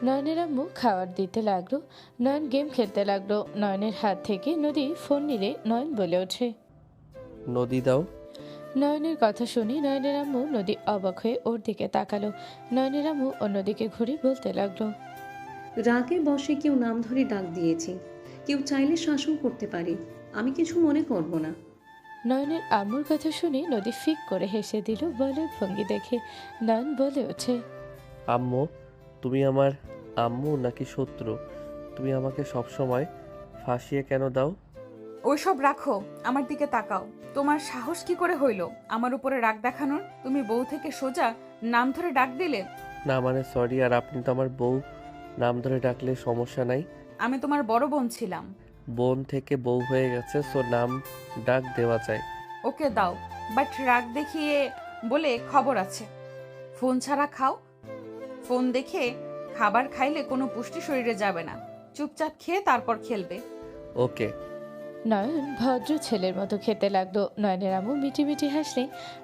নয়নের আম্মু খাবার দিতে লাগলো। নয়ন গেম খেলতে লাগলো। নয়নের হাত থেকে নদী ফোন নিলে নয়ন বলে ওঠে, নদী দাও। নয়নের কথা শুনে নয়নের আম্মু নদী অবাক হয়ে ওর দিকে তাকালো। নয়নের আম্মু অন্যদিকে ঘুরে বলতে লাগলো, রাগে বসে কেউ নাম ধরে ডাক দিয়েছে, কেউ চাইলে শাসন করতে পারে, আমি কিছু মনে করব না। নয়নের আম্মুর কথা শুনে নদী ফিক করে হেসে দিল বলে ভঙ্গি দেখে। নয়ন বলে ওঠে, আম্মু তুমি আমার আম্মু নাকি শত্রু? তুমি আমাকে সবসময় ফাঁসিয়ে কেন দাও? ওইসব রাখো, আমার দিকে তাকাও। তোমার সাহস কি করে হইলো আমার উপরে রাগ দেখানোর? তুমি বউ থেকে সোজা নাম ধরে ডাক দিলে। না মানে সরি, আর আপনি তো আমার বউ, নাম ধরে ডাকলে সমস্যা নাই। আমি তোমার বড় বোন ছিলাম। বোন থেকে বউ হয়ে গেছে, সো নাম ডাক দেওয়া যায়। ওকে দাও, বাট রাগ দেখিয়ে বলে খবর আছে। ফোন ছাড়া খাও। ফোন দেখে খাবার খাইলে কোনো পুষ্টি শরীরে যাবে না। চুপচাপ খেয়ে তারপর খেলবে। ওকে। নয়ন ভদ্র ছেলের মতো খেতে লাগলো। নয়নের আম্মু মিটি মিটি হাসলে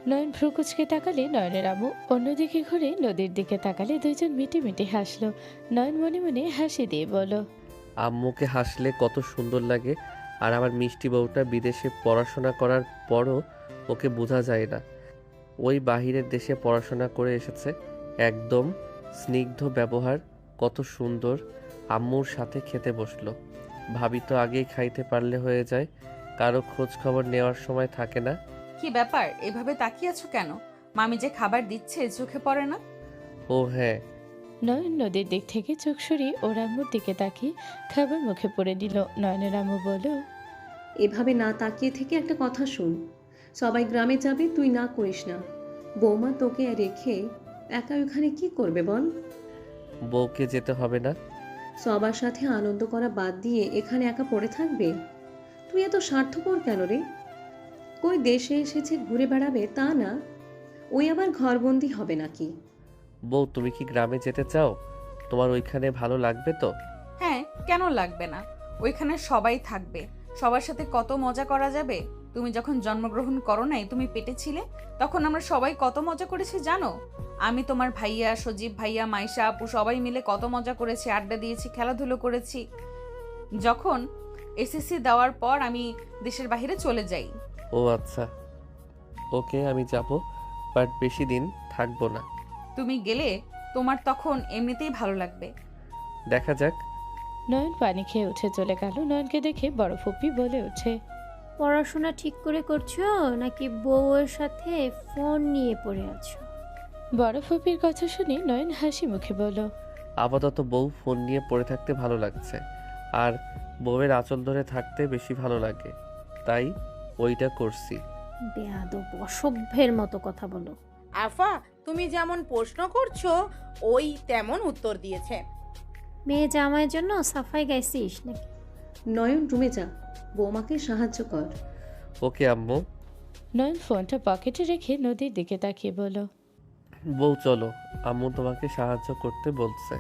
নয়ন ভ্রুকুচকে তাকালে। নয়নের আম্মু অন্যদিকে ঘুরে নদীর দিকে তাকালে দুইজন মিটি মিটি হাসলো। নয়ন মনে মনে হাসি দিয়ে বলল, আম্মুকে হাসলে কত সুন্দর লাগে। আর আমার মিষ্টি বউটা বিদেশে পড়াশোনা করার পরও ওকে বোঝা যায় না। ওই বাহিরের দেশে পড়াশোনা করে এসেছে, একদম স্নিগ্ধ ব্যবহার, কত সুন্দর। আম্মুর সাথে খেতে বসলো। ভাবি তো আগেই খাইতে পারলে হয়ে যায়, কারো খোঁজ খবর নেওয়ার সময় থাকে না। কি ব্যাপার, এভাবে তাকিয়ে আছো কেন? মামি যে খাবার দিচ্ছে চোখে পড়ে না? ও হ্যাঁ। নয়ন নদীর দিক থেকে চোখ সরিয়ে ওর আম্মুর দিকে তাকিয়ে খাবার মুখে পড়ে দিল। নয়নের আম্মু বলল, এভাবে না তাকিয়ে থেকে একটা কথা শুন। সবাই গ্রামে যাবে, তুই না করিস না। বৌমা তোকে রেখে একা ওখানে কি করবে বল? বউকে যেতে হবে না। সবার সাথে আনন্দ করা বাদ দিয়ে এখানে একা পড়ে থাকবে? তুই এত স্বার্থপর কেন রে? কই দেশে এসেছে ঘুরে বেড়াবে তা না, ওই আবার ঘরবন্দি হবে নাকি? বউ তুমি কি গ্রামে যেতে চাও? তোমার ওইখানে ভালো লাগবে তো? হ্যাঁ, কেন লাগবে না? ওইখানে সবাই থাকবে, সবার সাথে কত মজা করা যাবে। তুমি যখন জন্মগ্রহণ করো নাই, তুমি পেটে ছিলে, তখন আমরা সবাই কত মজা করেছি জানো? আমি, তোমার ভাইয়া, সজীব ভাইয়া, মাইশা আপু সবাই মিলে কত মজা করেছি, আড্ডা দিয়েছি, খেলাধুলো করেছি। যখন এসএসসি দেওয়ার পর আমি দেশের বাইরে চলে যাই। ও আচ্ছা, ওকে আমি যাব, বাট বেশি দিন থাকবো না। তুমি গেলে তোমার তখন এমনিতেই ভালো লাগবে। দেখা যাক। নয়ন পানি খেয়ে উঠে চলে গেল। নয়নকে দেখে বড় ফুপি বলে ওঠে, পড়াশোনা ঠিক করে করছো নাকি বউয়ের সাথে ফোন নিয়ে পড়ে আছো? বড় ফুপির কথা শুনে নয়ন হাসি মুখে বলল, আপাতত বউ ফোন নিয়ে পড়ে থাকতে ভালো লাগছে, আর বউয়ের আঁচল ধরে থাকতে বেশি ভালো লাগে, তাই ওইটা করছি। বেয়াদব, অসভ্যের মতো কথা বলো। আফা, তুমি যেমন প্রশ্ন করছো ওই তেমন উত্তর দিয়েছে। মেয়ে জামাইয়ের জন্য সাফাই গাইছিস নাকি? নয়ন রুমে যা, বৌমাকে সাহায্য কর। ওকে আম্মু। নয়ন ফোনটা পকেটে রেখে নদীর দিকে তাকিয়ে বলল, বউ চলো, আম্মু তোমাকে সাহায্য করতে বলছে।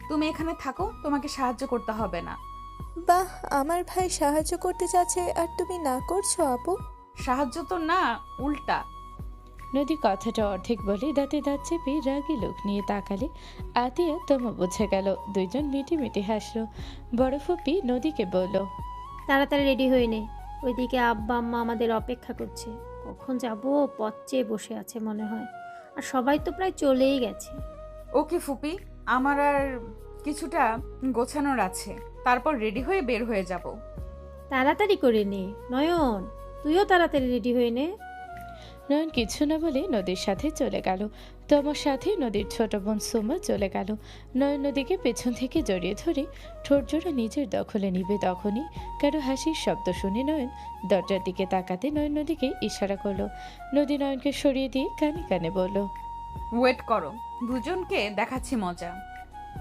তুমি এখানে থাকো, তোমাকে সাহায্য করতে হবে না। বাহ, আমার ভাই সাহায্য করতে চাচ্ছে আর তুমি না করছো আপু? সাহায্য তো না, উল্টা। নদী কথাটা অর্ধেক বলে দাঁতে দাঁত চেপে রাগি লোক নিয়ে তাকালে আতিয়া তোমা বুঝে গেল। দুইজন মিটি মিটি হাসলো। বড় ফুপি নদীকে বলল, তাড়াতাড়ি রেডি হয়ে নে, ওইদিকে আব্বা আম্মা আমাদের অপেক্ষা করছে। কখন যাব পথ চেয়ে বসে আছে মনে হয়, আর সবাই তো প্রায় চলেই গেছে। ওকে ফুপি, আমার আর কিছুটা গোছানোর আছে, তারপর রেডি হয়ে বের হয়ে যাব। তাড়াতাড়ি করে নে নয়ন, তুইও তাড়াতাড়ি রেডি হয়ে নে। নয়ন কিছু না বলে নদীর সাথে চলে গেল। তোমার সাথে নদীর ছোট বোন সুমা চলে গেল। নয়ন নদীকে পেছন থেকে জড়িয়ে ধরে ঠোঁট জোড়া নিজের দখলে নিবে তখনই কারো হাসির শব্দ শুনে নয়ন দরজার দিকে তাকাতে নয়ন নদীকে ইশারা করলো। নদী নয়নকে সরিয়ে দিয়ে কানে কানে বলল, ওয়েট করো, দুজনকে দেখাচ্ছি মজা।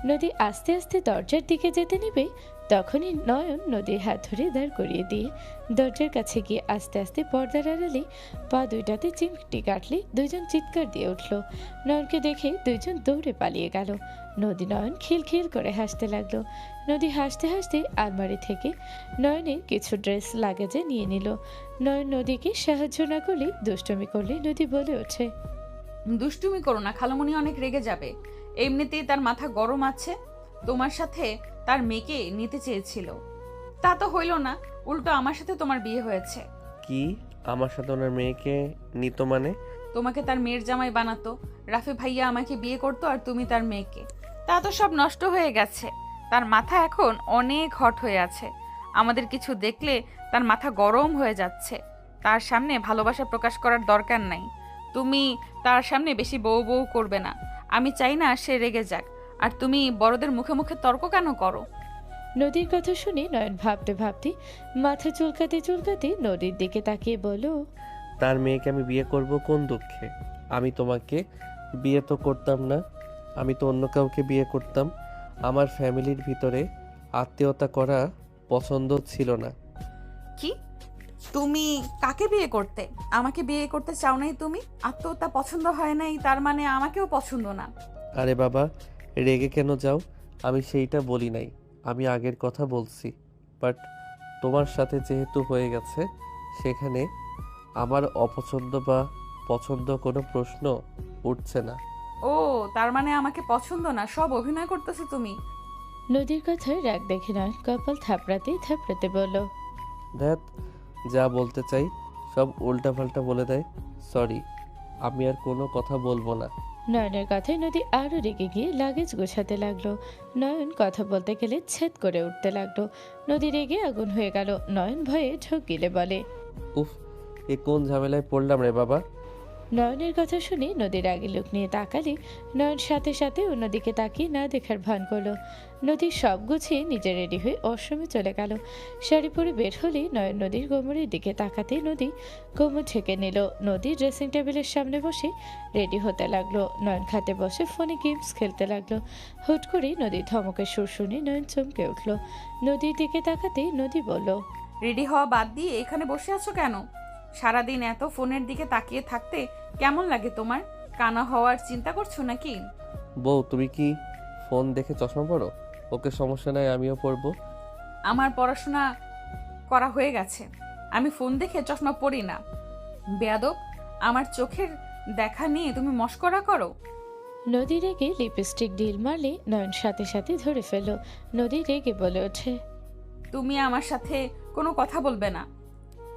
নদী আস্তে আস্তে দরজার দিকে যেতে নিবে তখনই নয়ন নদীর হাত ধরে দাঁড় করিয়ে দিয়ে দরজার কাছে গিয়ে আস্তে আস্তে পর্দার আড়ালে পা দুইটাতে চিমটি কাটলে দুইজন চিৎকার দিয়ে উঠল। নয়নকে দেখে দুইজন দৌড়ে পালিয়ে গেল। নদী নয়ন খিলখিল করে হাসতে লাগলো। নদী হাসতে হাসতে আলমারি থেকে নয়নের কিছু ড্রেস লাগেজে নিয়ে নিল। নয়ন নদীকে সাহায্য না করলে দুষ্টুমি করলে নদী বলে ওঠে, দুষ্টুমি করো না, খালামণি অনেক রেগে যাবে। এমনিতেই তার মাথা গরম আছে। তোমার সাথে তার মেয়েকে নিতে চেয়েছিল, তা তো হইল না, উল্টো আমার সাথে তোমার বিয়ে হয়েছে। কি আমার সাথে ওনার মেয়েকে নিত মানে? তোমাকে তার মেয়ের জামাই বানাতো, রাফি ভাইয়া আমাকে বিয়ে করতো আর তুমি তার মেয়েকে। তা তো সব নষ্ট হয়ে গেছে। তার মাথা এখন অনেক হট হয়ে আছে। আমাদের কিছু দেখলে তার মাথা গরম হয়ে যাচ্ছে। তার সামনে ভালোবাসা প্রকাশ করার দরকার নাই। তুমি তার সামনে বেশি বউ বউ করবে না। আমি চাই না সে রেগে যাক। আর তুমি বড়দের মুখে মুখে তর্ক কেন করো? নদীর কথা শুনে নয়ন ভাবতে ভাবতে মাথা চুলকাতে চুলকাতে নদীর দিকে তাকিয়ে বলল, তার মেয়েকে আমি বিয়ে করব কোন দুঃখে? আমি তোমাকে বিয়ে তো করতাম না, আমি তো অন্য কাউকে বিয়ে করতাম। আমার ফ্যামিলির ভিতরে আত্মীয়তা করা পছন্দ ছিল না। কি? তুমি কাকে বিয়ে করতে? আমাকে বিয়ে করতে চাও নাই তুমি? আত্মহত্যা পছন্দ হয় নাই তার মানে আমাকেও পছন্দ না? আরে বাবা, রেগে কেন যাও? আমি সেইটা বলি নাই, আমি আগের কথা বলছি। বাট তোমার সাথে যেহেতু হয়ে গেছে, সেখানে আমার অপছন্দ বা পছন্দ কোনো প্রশ্ন উঠছে না। ও, তার মানে আমাকে পছন্দ না, সব অভিনয় করতেছো তুমি। নদীর কথায় রাগ দেখে নয়ন কপাল থাপড়াতে থাপড়াতে বলল, ধ্যাত, যা বলতে চাই সব উল্টাপাল্টা বলে দেয়। সরি, আমি আর কোনো কথা বলবো না। নয়নের কথায় নদী আরো রেগে গিয়ে লাগেজ গোছাতে লাগলো। নয়ন কথা বলতে গেলে ছেদ করে উঠতে লাগলো। নদী রেগে আগুন হয়ে গেল। নয়ন ভয়ে ঢোক গিলে বলে, উফ, এ কোন ঝামেলায় পড়লাম রে বাবা। নয়নের কথা শুনে নদীর আগে লোক নিয়ে তাকালে নয়ন সাথে সাথে অন্যদিকে তাকিয়ে না দেখার ভান করলো। নদী সব গুছিয়ে নিজে রেডি হয়ে ওয়াশরুমে চলে গেল। শাড়ি পরে বের হলে নয়ন নদীর কোমরের দিকে তাকাতে নদী কোমর ঢেকে নিল। নদী ড্রেসিং টেবিলের সামনে বসে রেডি হতে লাগলো। নয়ন খাতে বসে ফোনে গেমস খেলতে লাগলো। হুট করে নদীর ধমকের সুর শুনে নয়ন চমকে উঠল। নদীর দিকে তাকাতে নদী বলল, রেডি হওয়া বাদ দিয়ে এখানে বসে আছো কেন? সারাদিন এত ফোনের দিকে তাকিয়ে থাকতে কেমন লাগে তোমার? কানা হওয়ার চিন্তা করছো নাকি? বউ, তুমি কি ফোন দেখে চশমা পড়ো? ওকে, সমস্যা নাই, আমিও পড়বো। আমার পড়াশোনা করা হয়ে গেছে, আমি ফোন দেখে চশমা পরি না। বেয়াদব, আমার চোখের দেখা নিয়ে তুমি মস্করা করো। নদী রেগে লিপস্টিক ডিল মারলে নয়ন সাথে সাথে ধরে ফেলল। নদী রেগে বলে ওঠে, তুমি আমার সাথে কোনো কথা বলবে না।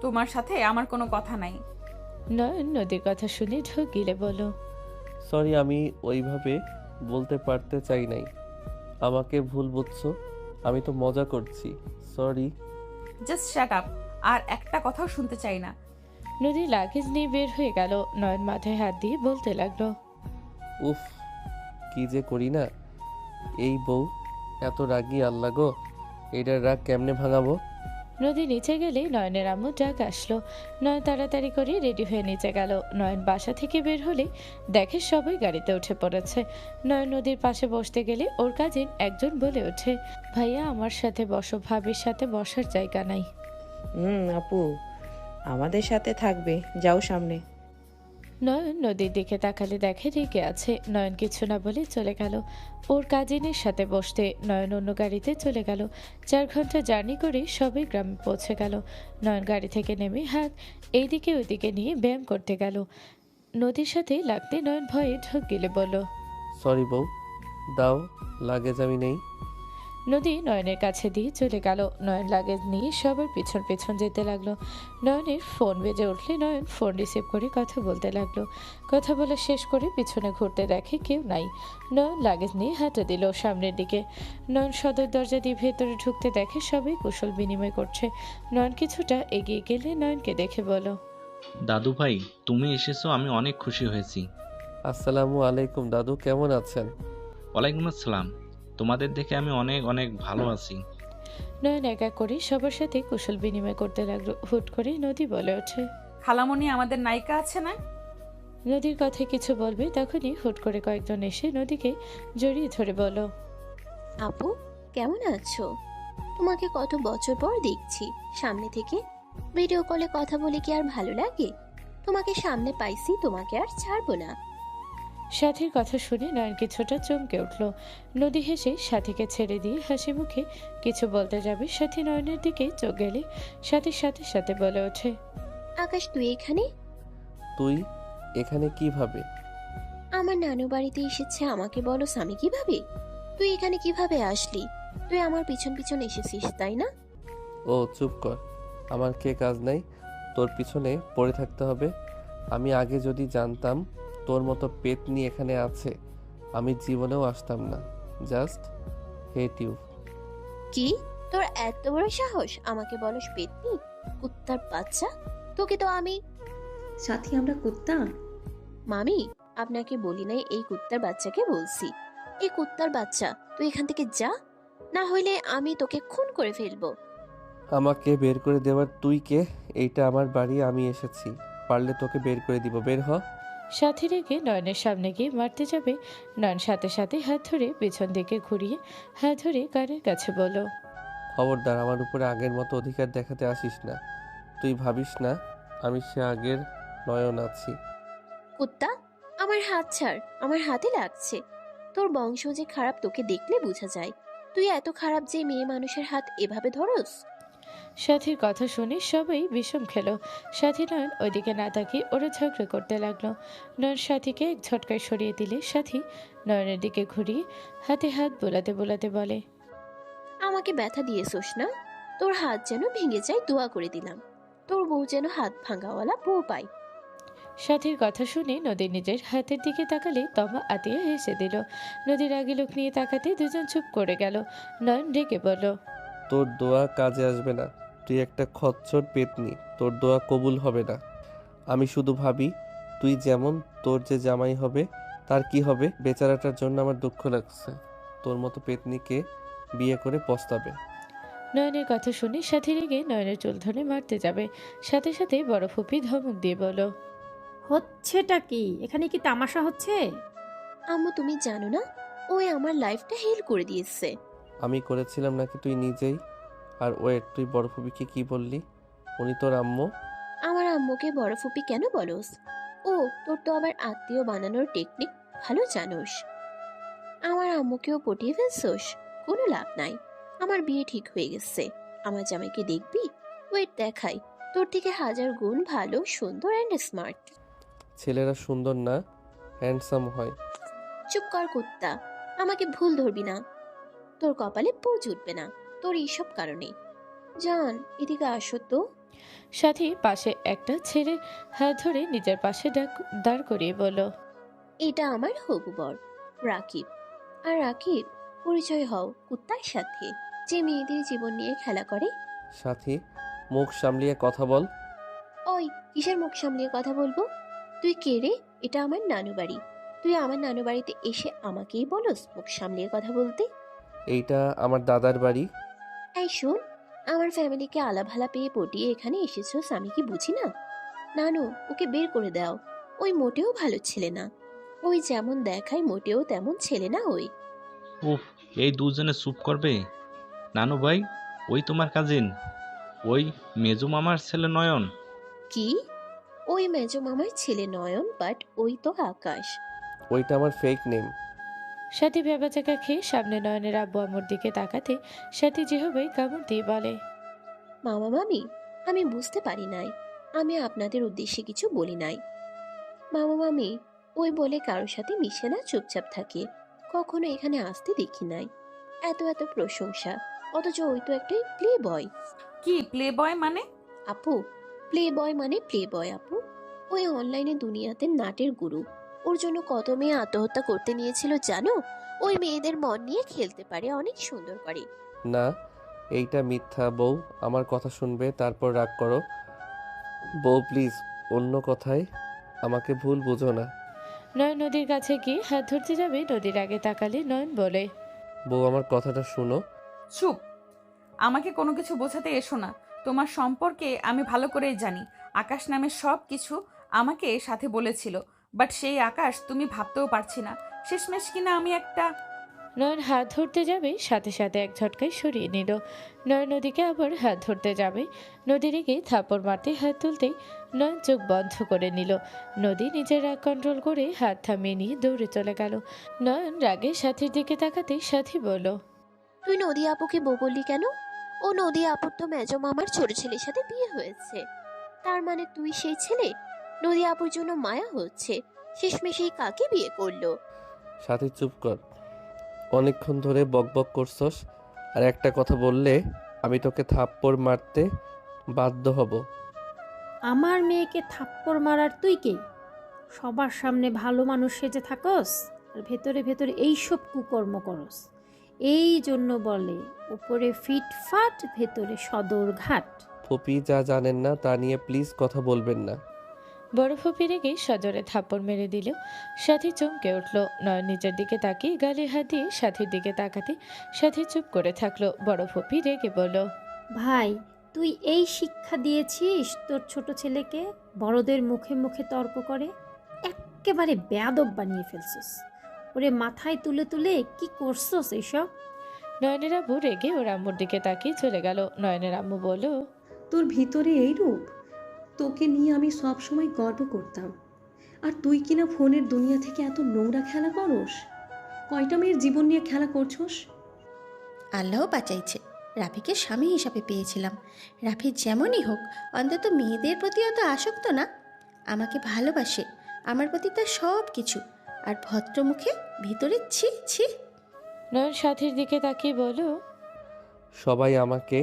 তোমার সাথে আমার কোনো কথা নাই। নয়ন নদীর কথা শুনে ঢোক গিলে বলল, সরি, আমি ওইভাবে বলতে পারতে চাই নাই, আমাকে ভুল বুঝছো। আমি তো মজা করছি, সরি। জাস্ট শ্যাট আপ, আর একটা কথাও শুনতে চাই না। নদী লাগেজ নিয়ে বের হয়ে গেল। নয়ন মাথায় হাত দিয়ে বলতে লাগলো, উফ, কি যে করি না। এই বউ এত রাগী, আল্লাহ গো, এটার রাগ কেমনে ভাঙাবো? নদী নিচে গেলে নয়নের আম্মু ডাক আসলো। নয়ন তাড়াতাড়ি করে রেডি হয়ে নিচে গেল। নয়ন বাসা থেকে বের হলে দেখে সবাই গাড়িতে উঠে পড়েছে। নয়ন নদীর পাশে বসতে গেলে ওর কাজিন একজন বলে ওঠে, ভাইয়া আমার সাথে বসো, ভাবির সাথে বসার জায়গা নাই। আপু আমাদের সাথে থাকবে, যাও সামনে। নয়ন নদীর দিকে তাকালে দেখে রেগে আছে। নয়ন কিছু না বলে চলে গেল ওর কাজিনের সাথে বসতে। নয়ন অন্য গাড়িতে চলে গেল। 4 ঘন্টা জার্নি করে সবাই গ্রামে পৌঁছে গেল। নয়ন গাড়ি থেকে নেমে হাত এইদিকে ওইদিকে নিয়ে ব্যায়াম করতে গেল। নদীর সাথে লাগতে নয়ন ভয়ে ঢোক গিলে বলল, সরি বউ, দাও লাগেজ, আমি নেই। নদী নয়নের কাছে দিয়ে চলে গেল। নয়ন লাগেজ নিয়ে সবার পিছন পিছন যেতে লাগলো। নয়নের ফোন বেজে উঠলে নয়ন ফোন রিসিভ করে কথা বলতে লাগলো। কথা বলা শেষ করে পিছনে ঘুরতে দেখে কেউ নাই। নয়ন লাগেজ নিয়ে হাঁটা দিল সামনের দিকে। নয়ন সদর দরজা দিয়ে ভেতরে ঢুকতে দেখে সবাই কুশল বিনিময় করছে। নয়ন কিছুটা এগিয়ে গেলে নয়নকে দেখে বলো, দাদু ভাই, তুমি এসেছো, আমি অনেক খুশি হয়েছি। আসসালামু আলাইকুম দাদু, কেমন আছেন? ওয়ালাইকুম আসসালাম, তোমাদের দেখে আমি অনেক অনেক ভালো আছি। নয়ন একা করে সবার সাথে কুশল বিনিময় করতে লাগলো। হুট করে নদী বলে ওঠে, খালামণি আমাদের নায়িকা আছে না? নদীর কথায় কিছু বলবে তখনই হুট করে কয়েকজন এসে নদীকে জড়িয়ে ধরে বলো, আপু কেমন আছো? তোমাকে কত বছর পর দেখছি সামনে থেকে। ভিডিও কলে কথা বলে কি আর ভালো লাগে? তোমাকে সামনে পাইছি, তোমাকে আর ছাড়বো না। সাথীর কথা শুনে নয়ন কিছুটা চমকে উঠল। নদী হেসে সাথীকে ছেড়ে দিয়ে হাসি মুখে কিছু বলতে যাবে, সাথী নয়নের দিকে চোখ গেলে সাথীর সাথে সাথে বলে ওঠে, আকাশ তুই এখানে? তুই এখানে কিভাবে? আমার নানু বাড়িতে এসেছে, আমাকে বলো স্বামী কিভাবে? তুই এখানে কিভাবে আসলি? তুই আমার পিছন পিছন এসেছিস তাই না? ও চুপ কর, আমার কে কাজ নাই তোর পিছনে পড়ে থাকতে হবে? আমি আগে যদি জানতাম তোর মতো পেতনি এখানে আছে, আমি জীবনেও আসতাম না। Just hate you. কি তোর এত বড় সাহস আমাকে বলস পেতনি? কুত্তার বাচ্চা, তোকে তো আমি। সাথী আমরা কুত্তা? মামি আপনাকে বলি নাই, এই কুত্তার বাচ্চাকে বলছি। এই কুত্তার বাচ্চা তুই এখান থেকে যা, না হইলে আমি তোকে খুন করে ফেলবো। আমাকে বের করে দেওয়ার তুই কে? এইটা আমার বাড়ি, আমি এসেছি, পারলে তোকে বের করে দিব, বের হ। সাথী রেগে নয়নের সামনে গিয়ে মারতে যাবে, নয়ন সাথে সাথে হাত ধরে পেছন দিকে ঘুরিয়ে হাত ধরে কানের কাছে বলল, খবরদার আমার উপরে আগের মতো অধিকার দেখাতে আসিস না। তুই ভাবিস না আমি সে আগের নয়ন আছি। কুত্তা আমার হাত ছাড়, আমার হাতে লাগছে। তোর বংশ যে খারাপ তোকে দেখলে বোঝা যায়। তুই এত খারাপ যে মেয়ে মানুষের হাত এভাবে ধরস? সাথীর কথা শুনে সবাই বিষম খেল। সাথী নয়ন ওইদিকে না তাকিয়ে ওরা ঝগড়া করতে লাগলো। নয়ন সাথীকে এক ঝটকায় সরিয়ে দিলে সাথী নয়নের দিকে ঘুরিয়ে হাতে হাত বোলাতে বোলাতে বলে, আমাকে ব্যথা দিয়েছোস না? তোর হাত যেন ভেঙে যায় দোয়া করে দিলাম। তোর বউ যেন হাত ভাঙাওয়ালা বউ পায়। সাথীর কথা শুনে নদী নিজের হাতের দিকে তাকালে তমা আতিয়া হেসে দিল। নদীর আগে লোক নিয়ে তাকাতে দুজন চুপ করে গেল। নয়ন রেগে বলল, তোর দোয়া কাজে আসবে না, তুই একটা খচ্চর পেতনি, তোর দোয়া কবুল হবে না। আমি শুধু ভাবি তুই যেমন, তোর যে জামাই হবে তার কি হবে? বেচারাটার জন্য আমার দুঃখ লাগছে, তোর মতো পেতনিকে বিয়ে করে পস্তাবে। নয়নের কথা শুনে সাথী রেগে নয়নের চুল ধরে মারতে যাবে, সাথে সাথে বড় ফুপি ধমক দিয়ে বলল, হচ্ছেটা কি এখানে? কি তামাশা হচ্ছে? আম্মু তুমি জানো না, ওই আমার লাইফটা হেল করে দিয়েছে। আমি করেছিলাম নাকি তুই নিজেই? আর ওয়েট, তুই বড় ফুপিকে কি বললি? উনি তোর আম্মু? আমার আম্মুকে বড় ফুপি কেন বলস? ও তোর তো আবার আত্মীয় বানানোর টেকনিক ভালো জানোস। আমার আম্মুকেও পটিয়ে ফেলছোস? কোনো লাভ নাই, আমার বিয়ে ঠিক হয়ে গেছে। আমার জামাইকে দেখবি? ওয়েট দেখাই, তোর থেকে 1000 গুণ ভালো, সুন্দর অ্যান্ড স্মার্ট। ছেলেরা সুন্দর না, হ্যান্ডসাম হয়। চুপ কর কুত্তা, আমাকে ভুল ধরবি না। তোর কপালে পু জুটবে না তোর এইসব কারণে। জান এদিকে আসো তো। সাথী পাশে একটা ছেলে হাত ধরে নিজের পাশে দাঁড় করিয়ে বলল, এটা আমার হবু বর রাকিব। আর রাকিব, পরিচয় হও কুত্তার সাথে যে মেয়েদের জীবন নিয়ে খেলা করে। সাথী মুখ সামলিয়ে কথা বল। ওই কিসের মুখ সামলিয়ে কথা বলবো? তুই কে রে? এটা আমার নানু বাড়ি, তুই আমার নানু বাড়িতে এসে আমাকেই বলস মুখ সামলিয়ে কথা বলতে? এইটা আমার দাদার বাড়ি। এই শোন, আমার ফ্যামিলিকে আলাভালা পেয়ে পটিয়ে এখানে এসেছোস, আমি কি বুঝি না? নানু ওকে বের করে দাও, ওই মোটেও ভালো ছেলে না। ওই যেমন দেখায় মোটেও তেমন ছেলে না ওই। উফ, এই দুজনে চুপ করবে? নানু ভাই, ওই তোমার কাজিন, ওই মেজো মামার ছেলে নয়ন। কি? ওই মেজো মামার ছেলে নয়ন, বাট ওই তো আকাশ। ওইটা আমার ফেক নেম। সাথী ভেবাচাকা খেয়ে সামনে নয়নের আব্বু আম্মুর দিকে তাকাতে সাথী যেভাবে কামড় দিয়ে বলে, মামা মামি আমি বুঝতে পারি নাই, আমি আপনাদের উদ্দেশ্যে কিছু বলি নাই। মামা মামি ওই বলে কারোর সাথে মিশে না, চুপচাপ থাকে, কখনো এখানে আসতে দেখি নাই। এত এত প্রশংসা, অথচ ওই তো একটা প্লে বয়। কি প্লে বয় মানে? আপু প্লে বয় মানে প্লে বয় আপু, ওই অনলাইনে দুনিয়াতে নাটের গুরু। ওর জন্য কত মেয়ে আত্মহত্যা করতে নিয়েছিল জানো? ওই মেয়েদের মন নিয়ে খেলতে পারে, অনেক সুন্দর করে। না, এইটা মিথ্যা। বউ আমার কথা শুনবে, তারপর রাগ করো। বউ প্লিজ, অন্য কথায় আমাকে ভুল বুঝো না। নয়ন নদীর কাছে গিয়ে হাত ধরতে যাবে, নদীর আগে তাকালে নয়ন বলে, বউ আমার কথাটা শুনো। চুপ, আমাকে কোনো কিছু বোঝাতে এসো না। তোমার সম্পর্কে আমি ভালো করেই জানি। আকাশ নামে সব কিছু আমাকে সাথে বলেছিল, বাট সেই আকাশ তুমি ভাবতেও পারছি না। শেষমেশ কিনা আমি একটা। নয়ন হাত ধরতে যাবে, সাথে সাথে এক ঝটকায় সরিয়ে নিল। নয়ন নদীকে আবার হাত ধরতে যাবে, নদী রেগে থাপড় মারতে হাত তুলতেই নয়ন চোখ বন্ধ করে নিল। নদী নিজের রাগ কন্ট্রোল করে হাত থামিয়ে নিয়ে দৌড়ে চলে গেল। নয়ন রাগে সাথীর দিকে তাকাতে সাথী বলল, তুই নদী আপুকে বউ বললি কেন? ও নদী আপুর তো মেজো মামার ছোট ছেলের সাথে বিয়ে হয়েছে। তার মানে তুই সেই ছেলে? নদী আপুর জন্য মায়া হচ্ছে, শেষমেশেই কাকে বিয়ে করলো? সাথী চুপ কর, অনেকক্ষণ ধরে বকবক করছস, আর একটা কথা বললে আমি তোকে থাপ্পড় মারতে বাধ্য হব। আমার মেয়েকে থাপ্পড় মারার তুই কে? সবার সামনে ভালো মানুষ সেজে থাকস আর ভেতরে ভেতরে এইসব কুকর্ম করস। এই জন্য বলে উপরে ফিটফাট ভেতরে সদর ঘাট। ফুপি যা জানেন না তা নিয়ে প্লিজ কথা বলবেন না। বড় ফুপি রেগে সজোরে থাপ্পড় মেরে দিল। সাথী চমকে উঠল। নয়ন নিজের দিকে তাকিয়ে গালে হাত দিয়ে সাথীর দিকে তাকাতে সাথী চুপ করে থাকলো। বড় ফুপি রেগে বলল, ভাই, তুই এই শিক্ষা দিয়েছিস তোর ছোট ছেলেকে? বড়দের মুখে মুখে তর্ক করে একেবারে বেয়াদব বানিয়ে ফেলছিস। ওরে মাথায় তুলে তুলে কি করছস এইসব? নয়নের আম্মু রেগে ওর আম্মুর দিকে তাকিয়ে চলে গেল। নয়নের আম্মু বলল, তোর ভিতরে এই রূপ? তোকে নিয়ে আমি সব সময় গর্ব করতাম, আর তুই কিনা ফোনের দুনিয়া থেকে এত নোংরা খেলা করস। কয়টা মেয়ের জীবন নিয়ে খেলা করছস? আল্লাহ বাঁচাইছে, রাফিকে স্বামী হিসাবে পেয়েছিলাম। রাফি যেমনই হোক, অন্তত মেয়েদের প্রতি অত আসক্ত না, আমাকে ভালোবাসে, আমার প্রতি তার সব কিছু। আর ভদ্রমুখে ভিতরে ছি ছি। নয়ন সাথীর দিকে তাকিয়ে বলল, সবাই আমাকে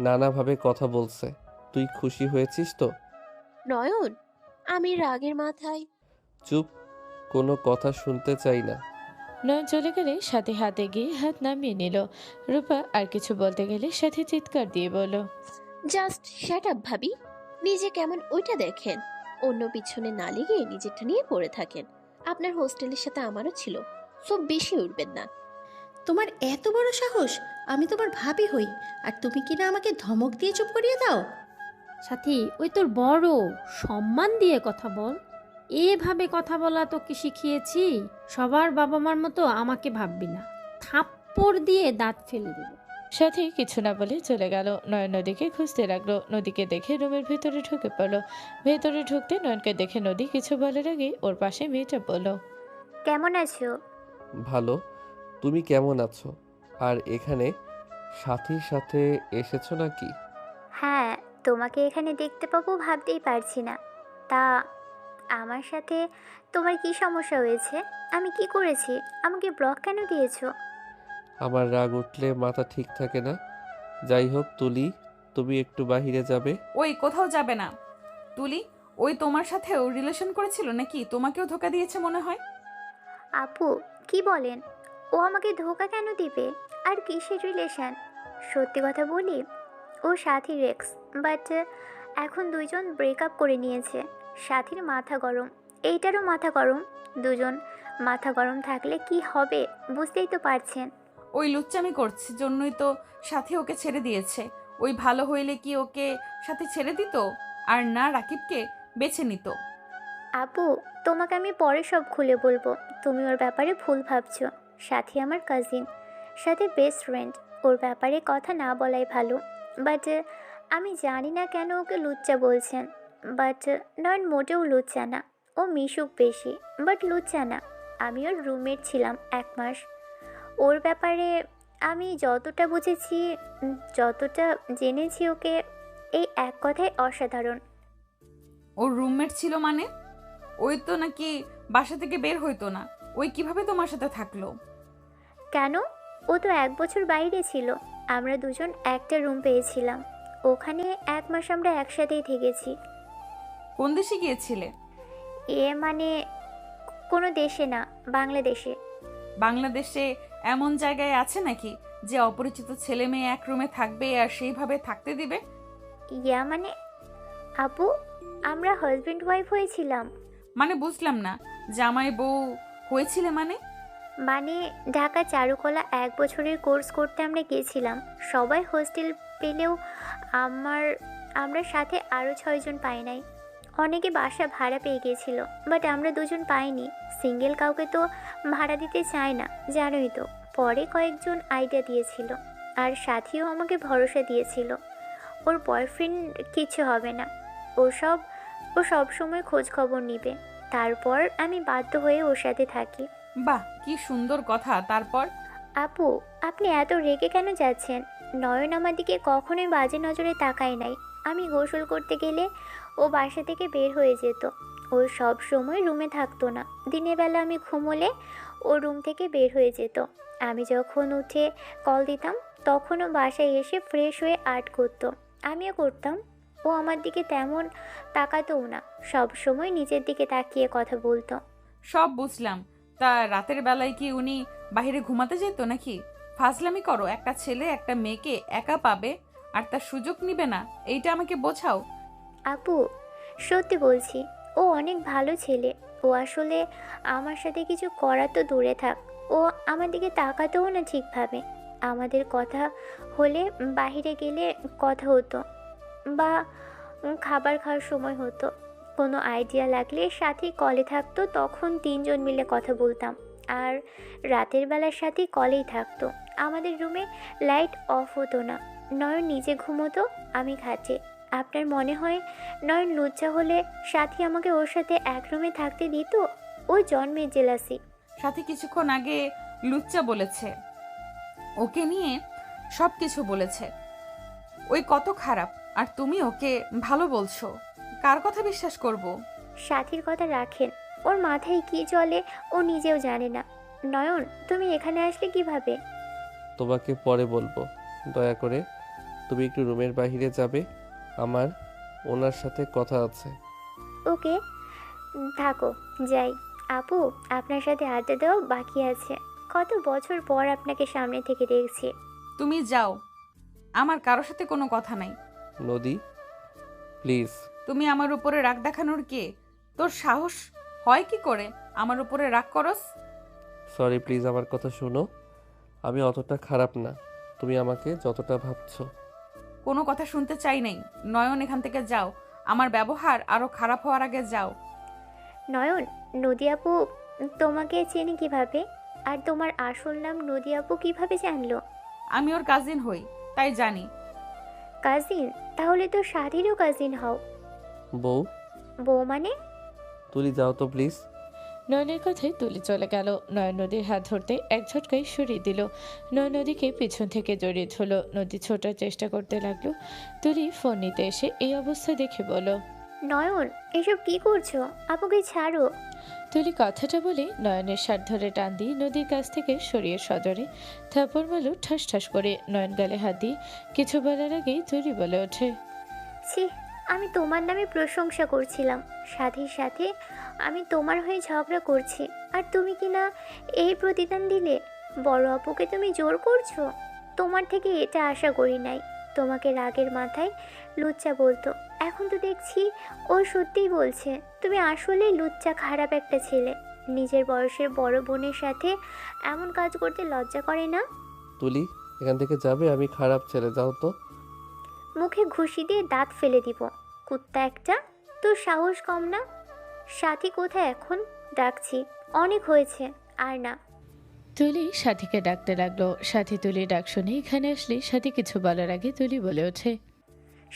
নানাভাবে কথা বলছে, তুই খুশি হয়েছিস তো? নয়ন, আমি রাগের মাথায়। চুপ, কোনো কথা শুনতে চাই না। নয়ন চলে গেলে সাথী হাতে গিয়ে হাত নামিয়ে নিল। রূপা আর কিছু বলতে গেলে সাথী চিৎকার দিয়ে বলল, জাস্ট শ্যাট আপ ভাবি। নিজে কেমন ওইটা দেখেন, অন্য পিছনে না লেগে নিজেরটা নিয়ে পড়ে থাকেন। আপনার হোস্টেলের সাথে আমারও ছিল, সব বেশি উঠবেন না। তোমার এত বড় সাহস! আমি তোমার ভাবি হই, আর তুমি কিনা আমাকে ধমক দিয়ে চুপ করিয়ে দাও। সাথী, ওই তোর বড়, সম্মান দিয়ে কথা বল। এভাবে কথা বলা তোকে শিখিয়েছি। সবার বাবা মার মতো আমাকে ভাববি না, থাপ্পড় দিয়ে দাঁত ফেলে দেব। সাথী কিছু না বলে চলে গেল। নয়ন নদীকে খুঁজতে লাগলো। নদীকে দেখে রুমের ভেতরে ঢুকে পড়ল। ভেতরে ঢুকতে নয়নকে দেখে নদী কিছু বলার আগে ওর পাশে মেয়েটা বলল, কেমন আছো? ভালো, তুমি কেমন আছো? আর এখানে সাথীর সাথে এসেছো নাকি? হ্যাঁ, তোমাকে এখানে দেখতে পাবো ভাবতেই পারছি না। তা আমার সাথে তোমার কি সমস্যা হয়েছে? আমি কি করেছি? আমাকে ব্লক কেন দিয়েছো? আমার রাগ উঠলে মাথা ঠিক থাকে না। যাই হোক তুলি, তুমি একটু বাহিরে যাবে। ওই কোথাও যাবে না। তুলি, ওই তোমার সাথেও রিলেশন করেছিল নাকি? তোমাকেও ধোকা দিয়েছে মনে হয়। আপু, কি বলেন? ও আমাকে ধোকা কেন দিবে? আর কিসের রিলেশন? সত্যি কথা বলি, ও সাথীর এক্স, বাট এখন দুইজন ব্রেকআপ করে নিয়েছে। সাথীর মাথা গরম, এইটারও মাথা গরম। দুজন মাথা গরম থাকলে কি হবে বুঝতেই তো পারছেন। ওই লুচ্চামি করছে জন্যই তো সাথী ওকে ছেড়ে দিয়েছে। ওই ভালো হইলে কি ওকে সাথে ছেড়ে দিত? আর না রাকিবকে বেছে নিত? আপু, তোমাকে আমি পরে সব খুলে বলবো। তুমি ওর ব্যাপারে ভুল ভাবছো। সাথী আমার কাজিন, সাথে বেস্ট ফ্রেন্ড। ওর ব্যাপারে কথা না বলাই ভালো। বাট আমি জানি না কেন ওকে লুচ্চা বলছেন। বাট নয়ন মোটেও লুচ্চা না। ও মিশুক বেশি, বাট লুচ্চা না। আমি ওর রুমমেট ছিলাম 1 মাস। ওর ব্যাপারে আমি যতটা বুঝেছি, যতটা জেনেছি, ওকে এই এক কথায় অসাধারণ। ওর রুমমেট ছিল মানে? ওই তো নাকি বাসা থেকে বের হইতো না। ওই কিভাবে তোমার সাথে থাকলো? কেন? ও তো 1 বছর বাইরে ছিল। আমরা দুজন একটা রুম পেয়েছিলাম। ওখানে 1 মাস আমরা একসাথেই থেকেছি। কোন দেশে গিয়েছিলে? মানে কোনো দেশে না, বাংলাদেশে। বাংলাদেশে এমন জায়গায় আছে নাকি যে অপরিচিত ছেলে মেয়ে এক রুমে থাকবে আর সেইভাবে থাকতে দিবে? মানে আপু, আমরা হাজবেন্ড ওয়াইফ হয়েছিলাম। মানে বুঝলাম না, জামাই বউ হয়েছিলে মানে? মানে ঢাকা চারুকলা 1 বছরের কোর্স করতে আমরা গিয়েছিলাম। সবাই হোস্টেল পেলেও আমরা সাথে আরও 6 জন পাই নাই। অনেকে বাসা ভাড়া পেয়ে গিয়েছিল, বাট আমরা দুজন পাইনি। সিঙ্গেল কাউকে তো ভাড়া দিতে চায় না, জানোই তো। পরে কয়েকজন আইডিয়া দিয়েছিল, আর সাথীও আমাকে ভরসা দিয়েছিল ওর বয়ফ্রেন্ড কিছু হবে না, ও সব সময় খোঁজ খবর নিবে। তারপর আমি বাধ্য হয়ে ওর সাথে থাকি। বাহ, কি সুন্দর কথা। তারপর? আপু, আপনি এত রেগে কেন যাচ্ছেন? নয়ন আমার দিকে কখনোই বাজে নজরে তাকায় নাই। আমি গোসল করতে গেলে ও বাসা থেকে বের হয়ে যেত। ও সব সময় রুমে থাকতো না। দিনের বেলা আমি ঘুমোলে ও রুম থেকে বের হয়ে যেত। আমি যখন উঠে কল দিতাম তখনও বাসায় এসে ফ্রেশ হয়ে আর্ট করতো, আমিও করতাম। ও আমার দিকে তেমন তাকাতোও না, সব সময় নিজের দিকে তাকিয়ে কথা বলতো। সব বুঝলাম। তা রাতের বেলায় কি উনি বাইরে ঘুমাতে যেত নাকি? ফাজলামি করো। একটা ছেলে একটা মেয়েকে একা পাবে আর তার সুযোগ নিবে না, এইটা আমাকে বোঝাও। আপু, সত্যি বলছি, ও অনেক ভালো ছেলে। ও আসলে আমার সাথে কিছু করা তো দূরে থাক, ও আমার দিকে তাকাতেও না ঠিকভাবে। আমাদের কথা হলে বাইরে গেলে কথা হতো বা খাবার খাওয়ার সময় হতো। কোনো আইডিয়া লাগলে সাথে কলে থাকতো, তখন 3 জন মিলে কথা বলতাম। আর রাতের বেলার সাথে কলেই থাকতো। আমাদের রুমে লাইট অফ হতো না। নয়ন নিজে ঘুমোতো, আমি খাটে। আপনার মনে হয় নয়ন লজ্জা হলে সাথী আমাকে ওর সাথে এক রুমে থাকতে দিত? ও জন্মের জেলাসি। সাথে কিছুক্ষণ আগে লুচ্চা বলেছে, ওকে নিয়ে সব কিছু বলেছে। ওই কত খারাপ, আর তুমি ওকে ভালো বলছো। কার কথা বিশ্বাস করব? সাথীর কথা রাখেন, ওর মাথায় কি চলে ও নিজেও জানে না। নয়ন, তুমি এখানে আসলে কিভাবে? তোমাকে পরে বলবো। দয়া করে তুমি একটু রুমের বাইরে যাবে, আমার ওনার সাথে কথা আছে। ওকে, থাকো, যাই। আপু, আপনার সাথে আড্ডা দেওয়া বাকি আছে। কত বছর পর আপনাকে সামনে থেকে দেখছি। তুমি যাও, আমার কারোর সাথে কোনো কথা নাই। নদী, প্লিজ। তুমি আমার উপরে রাগ দেখানোর কে? তোর সাহস হয় কি করে আমার উপরে রাগ করস? সরি, প্লিজ আমার কথা শোনো। আমি অতটা খারাপ না তুমি আমাকে যতটা ভাবছো। কোনো কথা শুনতে চাই নাই। নয়ন, এখান থেকে যাও। আমার ব্যবহার আরো খারাপ হওয়ার আগে যাও। নয়ন, নদী আপু তোমাকে চেনে কিভাবে? আর তোমার আসল নাম নদী আপু কিভাবে জানলো? আমি ওর কাজিন হই, তাই জানি। কাজিন? তাহলে তো সাথীরও কাজিন হও। বউ? বউ মানে? তুলি যাও তো প্লিজ। নয়নের কথায় তুলি চলে গেল। নয়ন নদীর হাত ধরতে এক ঝটকায় সরিয়ে দিল। নয় নদীকে পিছন থেকে জড়িয়ে ধরল। নদী ছোটার চেষ্টা করতে লাগলো। তুলি ফোন নিতে এসে এই অবস্থা দেখে বলো, নয়ন, এসব কি করছো? আপুকে ছাড়ো। তুলি কথাটা বলে নয়নের শার্ট ধরে টান দিয়ে নদীর কাছ থেকে সরিয়ে সজরে থাপড় মারল ঠাস ঠাস করে। নয়ন গালে হাত দিয়ে কিছু বলার আগেই তুলি বলে ওঠে, ছি, আমি তোমার নামে প্রশংসা করছিলাম, সাথে সাথে আমি তোমার হয়ে ঝগড়া করছি, আর তুমি কি না এই প্রতিদান দিলে? বড় আপুকে তুমি জোর করছো। তোমার থেকে এটা আশা করি নাই। তোমাকে রাগের মাথায় লুচ্চা বলতো, এখন তো দেখছি ও সত্যিই বলছে। তুমি আসলেই লুচ্চা, খারাপ একটা ছেলে। নিজের বয়সের বড় বোনের সাথে এমন কাজ করতে লজ্জা করে না? তুলি, এখান থেকে যাবে? আমি খারাপ ছেলে, যাও তো। মুখে ঘুষি দিয়ে দাঁত ফেলে দিব। কুত্তা একটা, তোর সাহস কম না? সাথী কোথায় এখন? ডাকছি, অনেক হয়েছে, আর না। তুলি সাথীকে ডাকতে লাগলো। সাথী তুলি ডাক শুনে এখানে আসলে সাথী কিছু বলার আগে তুলি বলে ওঠে,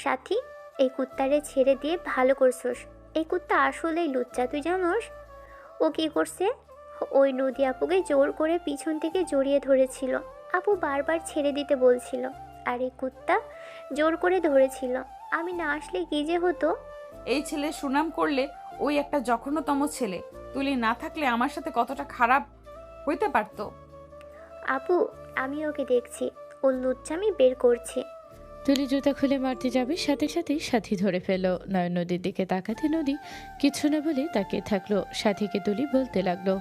সাথী, এই কুত্তারে ছেড়ে দিয়ে ভালো করছোস। এই কুত্তা আসলেই লুচ্চা, তুই জানোস? ও কি করছে? ওই নদী আপুকে জোর করে পিছন থেকে জড়িয়ে ধরেছিল। আপু বারবার ছেড়ে দিতে বলছিল, আর এই কুত্তা জোর করে ধরেছিল। আমি না আসলে কি যে হতো? এই ছেলে সুনাম করলে ওই একটা জঘন্যতম ছেলে। তুলি না থাকলে আমার সাথে কতটা খারাপ হইতে পারতো। আপু, আমি ওকে দেখছি, ও লুচ্চামি বের করছে। তুলি জুতা খুলে মারতে যাবে, সাথে সাথেই সাথী ধরে ফেল। নয়ন নদীর দিকে তাকাতে নদী কিছু না বলে তাকিয়ে থাকলো। সাথীকে তুলি বলতে লাগলো,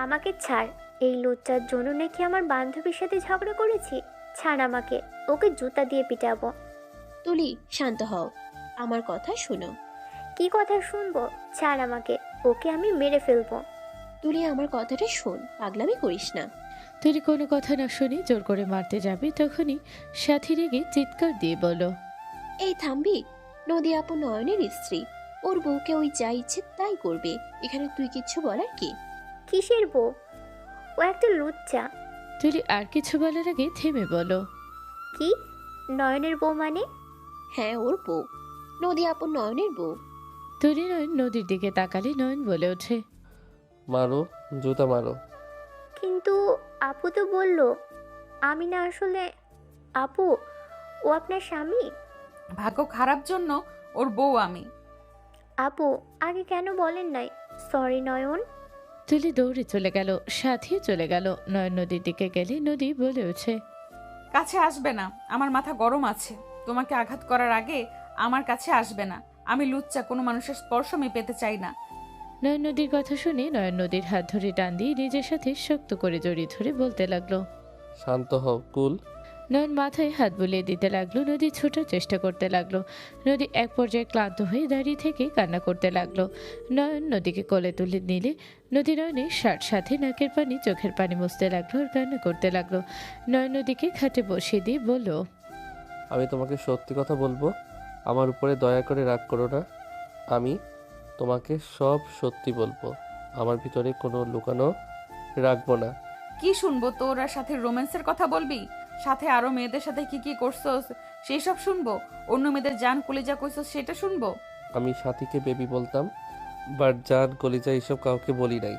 আমাকে ছাড়। এই লুচ্চার জন্য নাকি আমার বান্ধবীর সাথে ঝগড়া করেছি? ছাড় আমাকে, ওকে জুতা দিয়ে পিটাবো। তুলি, শান্ত হও, আমার কথা শোনো। কি কথা শুনবো? ছাড় আমাকে, ওকে আমি মেরে ফেলবো। তুলি, আমার কথাটা শোন, পাগলামি করিস না। তুলি কোনো কথা না শুনে জোর করে মারতে যাবে, তখনই সাথী রেগে চিৎকার দিয়ে বলল, এই থামবি? নদী আপু নয়নের স্ত্রী, ওর বউকে ওই যা ইচ্ছে তাই করবে। এখানে তুই কিচ্ছু বলার কি? কিসের বউ? ও একটা লুচ্চা। তুলি আর কিছু বলার আগে থেমে বলো, কি? নয়নের বউ মানে? হ্যাঁ, ওর বউ, নদী আপন নয়নের বউ। তুলি নয়ন নদীর দিকে তাকালে নয়ন বলে ওঠে, মারো, জুতা মারো। কিন্তু আপু তো বলল। আমি না আসলে। আপু, ও আপনার স্বামী? ভাগ্য খারাপ জন্য ওর বউ আমি। আপু, আগে কেন বলেন নাই? সরি নয়ন। তুলি দৌড়ে চলে গেল, সাথেই চলে গেল। নয়ন নদীর দিকে গেলে নদী বলে ওঠে, কাছে আসবে না, আমার মাথা গরম আছে। তোমাকে আঘাত করার আগে আমার কাছে আসবে না। আমি লুচ্চা, কোনো মানুষের স্পর্শ আমি পেতে চাই না। নয়ন নদীর কথা শুনে নয়ন নদীর হাত ধরে টান দিয়ে নিজের সাথে শক্ত করে জড়িয়ে ধরে বলতে লাগলো, শান্ত হও, কুল। নয়ন মাথায় হাত বুলিয়ে দিতে লাগলো। নদী ছোটার চেষ্টা করতে লাগলো। নদী এক পর্যায়ে ক্লান্ত হয়ে দাঁড়িয়ে থেকে কান্না করতে লাগলো। নয়ন নদীকে কোলে তুলে নিলে নদী নয়নের সাথে নাকের পানি চোখের পানি মুছতে লাগলো আর কান্না করতে লাগলো। নয়ন নদীকে খাটে বসিয়ে দিয়ে বলল, আমি তোমাকে সত্যি কথা বলবো, আমার উপরে দয়া করে রাগ করো না। আমি তোমাকে সব সত্যি বলবো, আমার ভিতরে কোনো লুকানো রাখবো না। কি শুনবো? তোরা সাথে রোম্যান্সের কথা বলবি? সাথে আরো মেয়েদের সাথে কি কি করছস সেই সব শুনবো? অন্য মেয়েদের জান কলিজা কইছস সেটা শুনবো? আমি সাথীকে বেবি বলতাম, বাট জান কলিজা এসব কাউকে বলি নাই।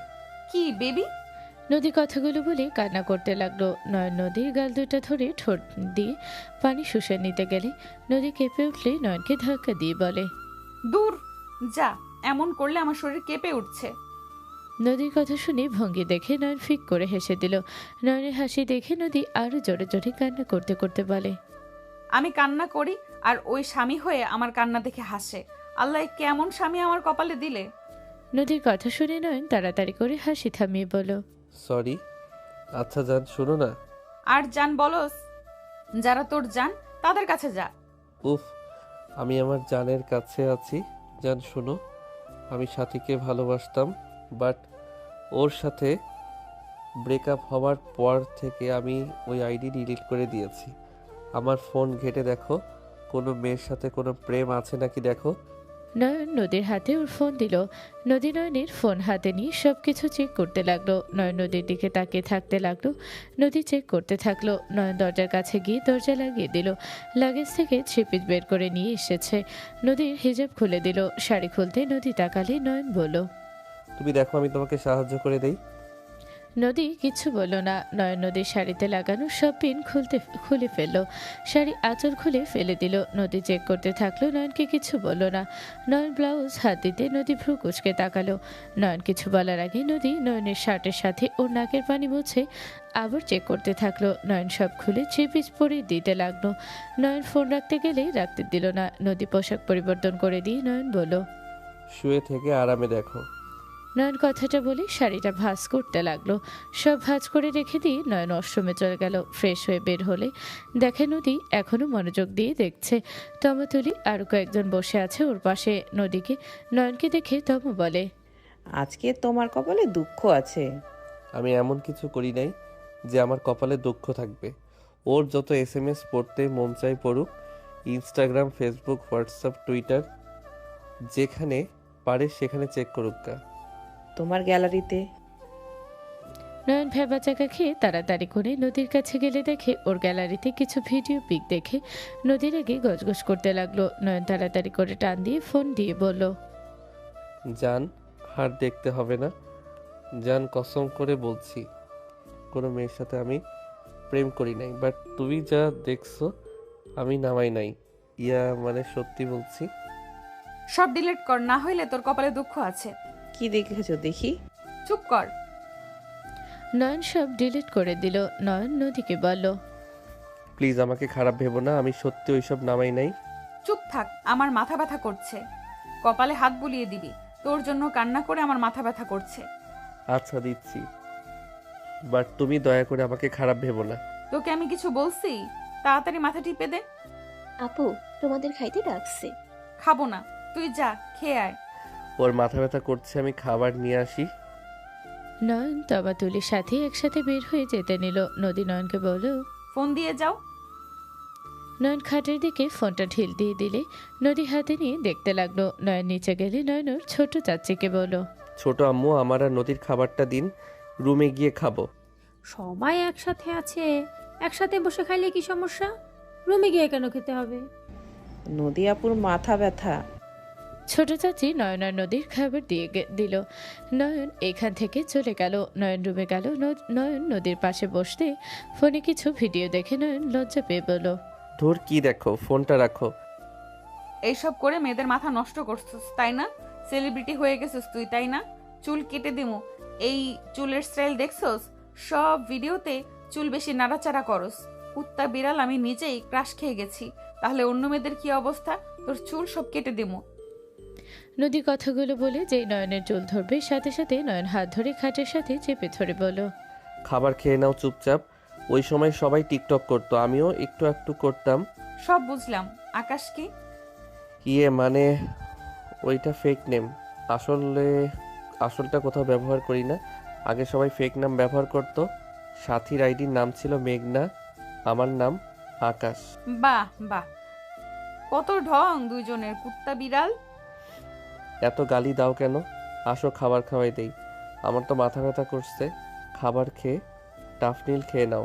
কি বেবি? নদী কথাগুলো বলে কান্না করতে লাগলো। নয়ন নদীর গাল দুটা ধরে ঠোঁট দিয়ে পানি শুষে নিতে গেলে নদী কেঁপে উঠলে নয়নকে ধাক্কা দিয়ে বলে, দূর যা, এমন করলে আমার শরীর কেঁপে উঠছে। নদীর কথা শুনে ভঙ্গি দেখে নয়ন ফিক করে হেসে দিল। নয়নের হাসি দেখে নদী আরো জোরে জোরে কান্না করতে করতে বলে, আমি কান্না করি আর ওই স্বামী হয়ে আমার কান্না দেখে হাসে। আল্লাহ, কেমন স্বামী আমার কপালে দিলে। নদীর কথা শুনে নয়ন তাড়াতাড়ি করে হাসি থামিয়ে বলল, সরি। আচ্ছা জান, শোনো না। আর জান বলস? যারা তোর জান তাদের কাছে যা। উফ, আমি আমার জানের কাছে আছি। জান শোনো, আমি সাথীকে ভালোবাসতাম, বাট ওর সাথে ব্রেকআপ হওয়ার পর থেকে আমি ওই আইডি ডিলিট করে দিয়েছি। আমার ফোন ঘেঁটে দেখো, কোনো মেয়ের সাথে কোনো প্রেম আছে নাকি দেখো। নয়ন নদীর হাতে ওর ফোন দিল। নদী নয়নের ফোন হাতে নিয়ে সবকিছু চেক করতে লাগলো। নয়ন নদীর দিকে তাকিয়ে থাকতে লাগলো। নদী চেক করতে থাকলো। নয়ন দরজার কাছে গিয়ে দরজা লাগিয়ে দিল। লাগেজ থেকে থ্রি-পিস বের করে নিয়ে এসেছে। নদীর হিজাব খুলে দিল। শাড়ি খুলতে নদী তাকালে নয়ন বলল, তুমি দেখো, আমি তোমাকে সাহায্য করে দেই। নদী কিছু বলল না। নয়ন নদীর শাড়িতে লাগানো সব পিন খুলে ফেললো। শাড়ি আঁচল খুলে ফেলে দিল। নদী চেক করতে থাকলো। নয়নকে কিছু বলল না। নয়ন ব্লাউজ হাত দিতে নদী ভ্রু কুচকে তাকালো। নয়ন কিছু বলার আগে নদী নয়নের শার্টের সাথে ওর নাকের পানি মুছে আবার চেক করতে থাকলো। নয়ন সব খুলে থ্রি-পিস পরে দিতে লাগলো। নয়ন ফোন রাখতে গেলে রাখতে দিল না। নদী পোশাক পরিবর্তন করে দিয়ে নয়ন বলল, শুয়ে থেকে আরামে দেখো। নয়ন কথাটা বলে শাড়িটা ভাঁজ করতে লাগলো। সব ভাঁজ করে রেখে দিয়ে নয়ন ওয়াশরুমে চলে গেল। ফ্রেশ হয়ে বের হলে দেখে নদী এখনো মনোযোগ দিয়ে দেখছে। তমতুলি আরো কয়েকজন বসে আছে ওর পাশে। নদীকে নয়নকে দেখে তম বলে, আজকে তোমার কপালে দুঃখ আছে। আমি এমন কিছু করি নাই যে আমার কপালে দুঃখ থাকবে। ওর যত SMS পড়তে মন চাই পড়ুক। ইনস্টাগ্রাম, ফেসবুক, হোয়াটসঅ্যাপ, টুইটার, যেখানে পারে সেখানে চেক করুক গা। তোমার গ্যালারিতে। নয়ন ভেবা চাকা খেয়ে তাড়াতাড়ি করে নদীর কাছে গেলে দেখে ওর গ্যালারিতে কিছু ভিডিও পিক দেখে নদীর আগে গজগজ করতে লাগলো। নয়ন তাড়াতাড়ি করে টান দিয়ে ফোন দিয়ে বলল, জান, আর দেখতে হবে না। জান, কসম করে বলছি, কোনো মেয়ের সাথে আমি প্রেম করি নাই, বাট তুমি যা দেখছো আমি নামাই নাই। মানে সত্যি বলছি। সব ডিলিট কর, না হইলে তোর কপালে দুঃখ আছে। কি দেখেছো দেখি? চুপ কর। নয়ন সব ডিলিট করে দিল। নয়ন নদীকে বলল, প্লিজ আমাকে খারাপ ভেবো না, আমি সত্যি ওইসব নামাই নাই। চুপ থাক, আমার মাথা ব্যথা করছে। কপালে হাত বুলিয়ে দিবি। তোর জন্য কান্না করে আমার মাথা ব্যথা করছে। আচ্ছা দিচ্ছি, বাট তুমি দয়া করে আমাকে খারাপ ভেবো না। তোকে আমি কিছু বলছি? তাড়াতাড়ি মাথা টিপে দে। আপু, তোমাদের খাইতে ডাকছে। খাবো না, তুই যা খেয়ে আয়। ওর মাথা ব্যথা করছে, আমি খাবার নিয়ে আসি। নয়ন তমাতুলির সাথে একসাথে বের হয়ে যেতে নিল। নদী নয়নকে বলল, ফোন দিয়ে যাও। নয়ন খাটের দিকে ফোনটা ঢিল দিয়ে দিলে নদী হাতে নিয়ে দেখতে লাগলো। নয়ন নিচে গেলে নয়ন ওর ছোট চাচিকে বলল, ছোট আম্মু, আমার আর নদীর খাবারটা দিন, রুমে গিয়ে খাবো। সবাই একসাথে আছে, একসাথে বসে খাইলে কি সমস্যা? রুমে গিয়ে কেন খেতে হবে? নদী আপুর মাথা ব্যথা। ছোট চাচি নয়ন আর নদীর খাবার দিয়ে দিল। নয়ন এখান থেকে চলে গেল। নয়ন রুমে গেল। নয়ন নদীর পাশে বসতে ফোনে কিছু ভিডিও দেখে নয়ন লজ্জা পেয়ে বলল, ধুর, কি দেখো, ফোনটা রাখো। এইসব করে মেয়েদের মাথা নষ্ট করছিস তাই না? সেলিব্রিটি হয়ে গেছিস তুই তাই না? চুল কেটে দিমু। এই চুলের স্টাইল দেখছস? সব ভিডিওতে চুল বেশি নাড়াচাড়া করস। কুত্তা বিড়াল আমি নিজেই ক্রাশ খেয়ে গেছি, তাহলে অন্য মেয়েদের কি অবস্থা? তোর চুল সব কেটে দিমু। নদী কথাগুলো বলে যেই নয়নের চুল ধরবে সাথে সাথে নয়ন হাত ধরে খাটের সাথে চেপে ধরে বলল, খাবার খেয়ে নাও চুপচাপ। ওই সময় সবাই টিকটক করতো, আমিও একটু একটু করতাম। সব বুঝলাম। আকাশ কি? ইয়ে মানে ওইটা ফেক নেম। আসলটা কোথাও ব্যবহার করি না। আগে সবাই ফেক নাম ব্যবহার করতো। সাথীর আইডির নাম ছিল মেঘনা, আমার নাম আকাশ। বাহ বাহ, কত ঢং দুইজনের। কুত্তা বিড়াল। এত গালি দাও কেন? আসো খাবার খাওয়াই দেই। আমার তো মাথা ব্যথা করছে। খাবার খেয়ে টাফনিল খেয়ে নাও।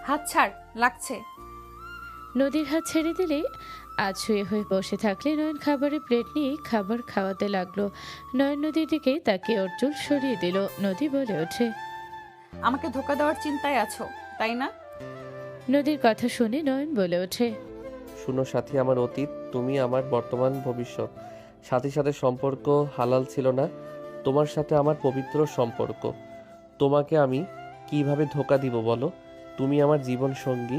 হাত ছাড়, লাগছে। নদীর হাত ছেড়ে দিলে আজ শুয়ে হয়ে বসে থাকলে নয়ন খাবারের প্লেট নিয়ে খাবার খাওয়াতে লাগলো। নয়ন নদীর দিকে তাকে ওর চুল সরিয়ে দিল। নদী বলে ওঠে, আমাকে ধোকা দেওয়ার চিন্তায় আছো তাই না? নদীর কথা শুনে নয়ন বলে ওঠে, শুনো সাথী, আমার অতীত তুমি, আমার বর্তমান ভবিষ্যৎ। সাথীর সাথে সম্পর্ক হালাল ছিল না। তোমার সাথে আমার পবিত্র সম্পর্ক। তোমাকে আমি কিভাবে ধোকা দিব বলো? তুমি আমার জীবন সঙ্গী,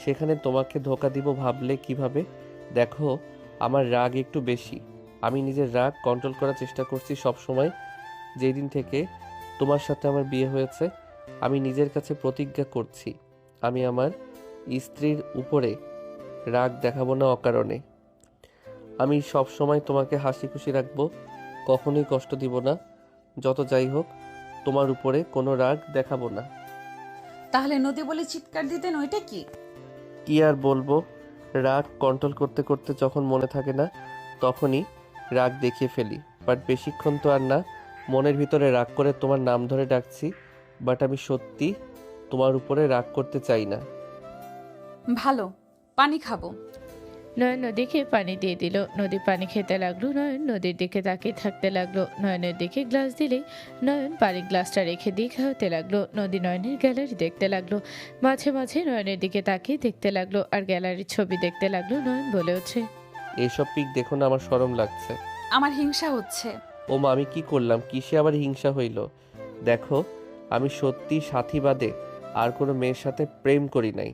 সেখানে তোমাকে ধোকা দিব ভাবলে কিভাবে? দেখো, আমার রাগ একটু বেশি। আমি নিজের রাগ কন্ট্রোল করার চেষ্টা করছি সব সময়। যেই দিন থেকে তোমার সাথে আমার বিয়ে হয়েছে, আমি নিজের কাছে প্রতিজ্ঞা করছি আমি আমার স্ত্রীর উপরে রাগ দেখাবো না অকারণে। আমি সব সময় তোমাকে হাসি খুশি রাখবো, কখনোই কষ্ট দিব না। যত যাই হোক, তোমার উপরে কোনো রাগ দেখাবো না। তাহলে নদী বলে চিৎকার দিতেন, ওইটা কি? কি আর বলবো, রাগ কন্ট্রোল করতে করতে যখন মনে থাকে না তখনই রাগ দেখিয়ে ফেলি। বাট বেশিক্ষণ তো আর না। মনের ভিতরে রাগ করে তোমার নাম ধরে ডাকছি, বাট আমি সত্যি তোমার উপরে রাগ করতে চাই না। ভালো, পানি খাবো। নয়ন নদীকে পানি দিয়ে দিল। নদী পানি খেতে লাগলো। নয়ন নদীর দিকে তাকিয়ে থাকতে লাগলো। নয়নের দিকে গ্লাস দিলে নয়ন পানির গ্লাসটা রেখে দিয়ে খাওয়াতে লাগলো। নদী নয়নের গ্যালারি দেখতে লাগলো। মাঝে মাঝে নয়নের দিকে তাকিয়ে দেখতে লাগলো আর গ্যালারির ছবি দেখতে লাগলো। নয়ন বলে ওঠে, এইসব পিক দেখো না, আমার শরম লাগছে। আমার হিংসা হচ্ছে। ও মা, আমি কি করলাম? কিসে আবার হিংসা হইল? দেখো, আমি সত্যি সাথী বাদে আর কোনো মেয়ের সাথে প্রেম করি নাই।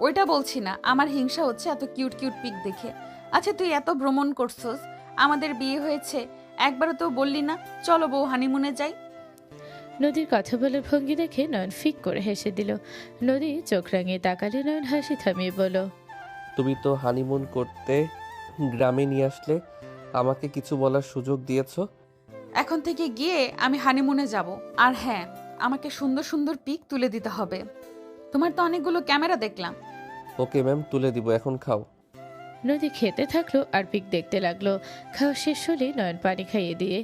ওইটা বলছি না, আমার হিংসা হচ্ছে এত কিউট কিউট পিক দেখে। আচ্ছা, তুই এত ভ্রমণ করছস, আমাদের বিয়ে হয়েছে, একবারও তো বললি না চলো বউ হানিমুনে যাই। নদীর কথা বলে ভঙ্গি দেখে নয়ন ফিক করে হেসে দিল। নদী চোখ রাঙিয়ে তাকালে নয়ন হাসি থামিয়ে বলল, তুমি তো হানিমুন করতে গ্রামে নিয়ে আসলে, আমাকে কিছু বলার সুযোগ দিয়েছো। এখন থেকে গিয়ে আমি হানিমুনে যাব। আর হ্যাঁ, আমাকে সুন্দর সুন্দর পিক তুলে দিতে হবে। তোমার তো অনেকগুলো ক্যামেরা দেখলাম। ওকে ম্যাম, তুলে দিব, এখন খাও। নদী খেতে থাকলো আর পিক দেখতে লাগলো। খাওয়া শেষ হলে নয়ন পানি খাইয়ে দিয়ে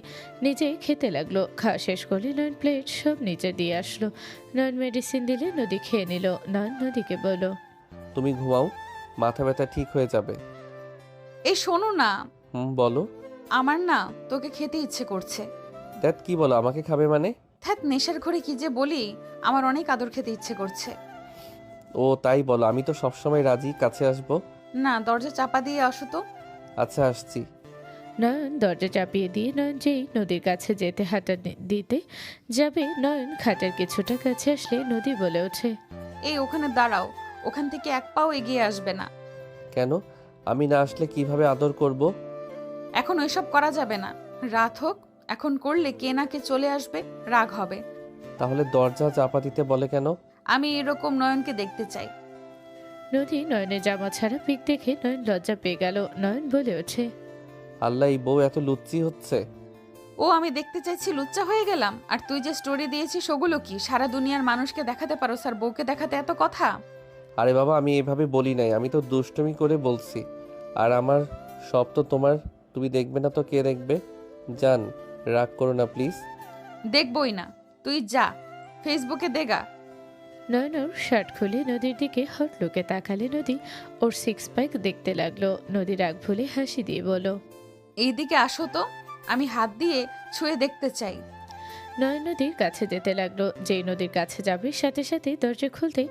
নিজে খেতে লাগলো। খাওয়া শেষ করলে নয়ন প্লেট সব নিচে দিয়ে আসলো। নয়ন মেডিসিন দিলে নদী খেয়ে নিল। নয়ন নদীকে বলল, তুমি ঘুমাও, মাথা ব্যথা ঠিক হয়ে যাবে। এই শোনো না। বলো। আমার না তোকে খেতে ইচ্ছে করছে। দ্যাট কি বলো, আমাকে খাবে মানে? ধ্যাত, নেশার ঘরে কি যে বলি, আমার অনেক আদর খেতে ইচ্ছে করছে। ও তাই বলো, আমি তো সবসময় রাজি, কাছে আসবো। না, দরজা চাপা দিয়ে আসো তো। আচ্ছা, আসছি। নয়ন দরজা চাপিয়ে দিয়ে নয়ন যেই নদীর কাছে যেতে হাঁটা দিতে যাবে, নয়ন খাটের কিছুটা কাছে আসলে নদী বলে ওঠে, এই ওখানে দাঁড়াও, ওখান থেকে এক পাও এগিয়ে আসবে না। কেন? আমি না আসলে কিভাবে আদর করব? এখন ওইসব করা যাবে না, রাত হোক। এখন করলে কে না কে চলে আসবে, রাগ হবে। তাহলে দরজা চাপা দিতে বলে কেন? আমি এরকম নয়নকে দেখতে চাই। নদী নয়নের জামা ছাড়া পিক দেখে নয়ন লজ্জা পেয়ে গেল। নয়ন বলে ওঠে, আল্লাহ, এই বউ এত লুচ্চি হচ্ছে। ও আমি দেখতে চাইছি, লুচ্চা হয়ে গেলাম? আর তুই যে স্টোরি দিয়েছিস ওগুলো কি সারা দুনিয়ার মানুষকে দেখাতে পারো, স্যার বউকে দেখাতে এত কথা? আরে বাবা, আমি এভাবে বলি নাই, আমি তো দুষ্টুমি করে বলছি। আর আমার সব তো তোমার, তুমি দেখবে না তো কে দেখবে? জান, রাগ করো না প্লিজ। দেখবই না, তুই যা, ফেসবুকে দেগা। নয়ন ওর শার্ট খুলে নদীর দিকে হট লুকে তাকালে নদী ওর সিক্স প্যাক দেখতে লাগলো। নদী রাগ ভুলে হাসি দিয়ে বলল, এইদিকে আসো তো, আমি হাত দিয়ে ছুঁয়ে দেখতে চাই। নয়ন নদীর কাছে যেতে লাগলো। যেই নদীর কাছে যাবে সাথে সাথে দরজা খুলতে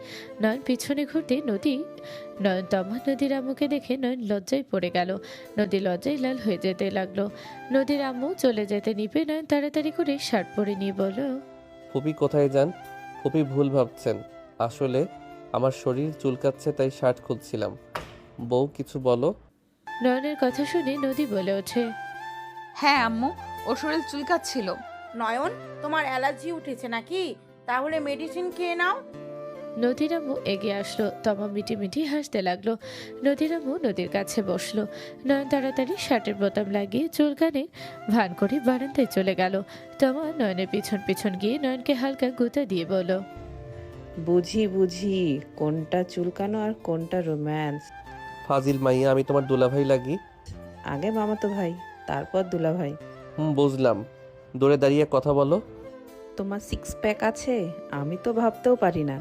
নয়ন পিছনে ঘুরতে নয়ন তমা নদীর আম্মুকে দেখে নয়ন লজ্জায় পড়ে গেল। নদী লজ্জায় লাল হয়ে যেতে লাগলো। নদীর আম্মু চলে যেতে নিবে নয়ন তাড়াতাড়ি করে শার্ট পরে নিয়ে বলল, ফুপি কোথায় যান? ফুপি ভুল ভাবছেন, আসলে আমার শরীর চুলকাচ্ছে তাই শার্ট খুলছিলাম। বউ কিছু বলো। নয়নের কথা শুনে নদী বলে ওঠে, হ্যাঁ আম্মু, ওর শরীর চুলকাচ্ছিল। নয়ন, তোমার অ্যালার্জি উঠেছে নাকি? তাহলে মেডিসিন খেয়ে নাও। নদীর আম্মু এগিয়ে আসলো। তমা মিটি মিটি হাসতে লাগলো। নদীর আম্মু নদীর কাছে বসলো। নয়ন তাড়াতাড়ি শার্টের বোতাম লাগিয়ে চুলকানে ভান করে বারান্দায় চলে গেল। তমা নয়নের পিছন পিছন গিয়ে নয়নকে হালকা গুঁতা দিয়ে বলল, বুঝি কোনটা চুলকানো আর কোনটা রোম্যান্স। ফাজিল মাইয়া, আমি তোমার দুলাভাই লাগি? আগে মামাতো ভাই, তারপর দুলা ভাই। বুঝলাম। দূরে দাঁড়িয়ে কথা বলো। তোমার সিক্স প্যাক আছে? আমি তো ভাবতেও পারি না,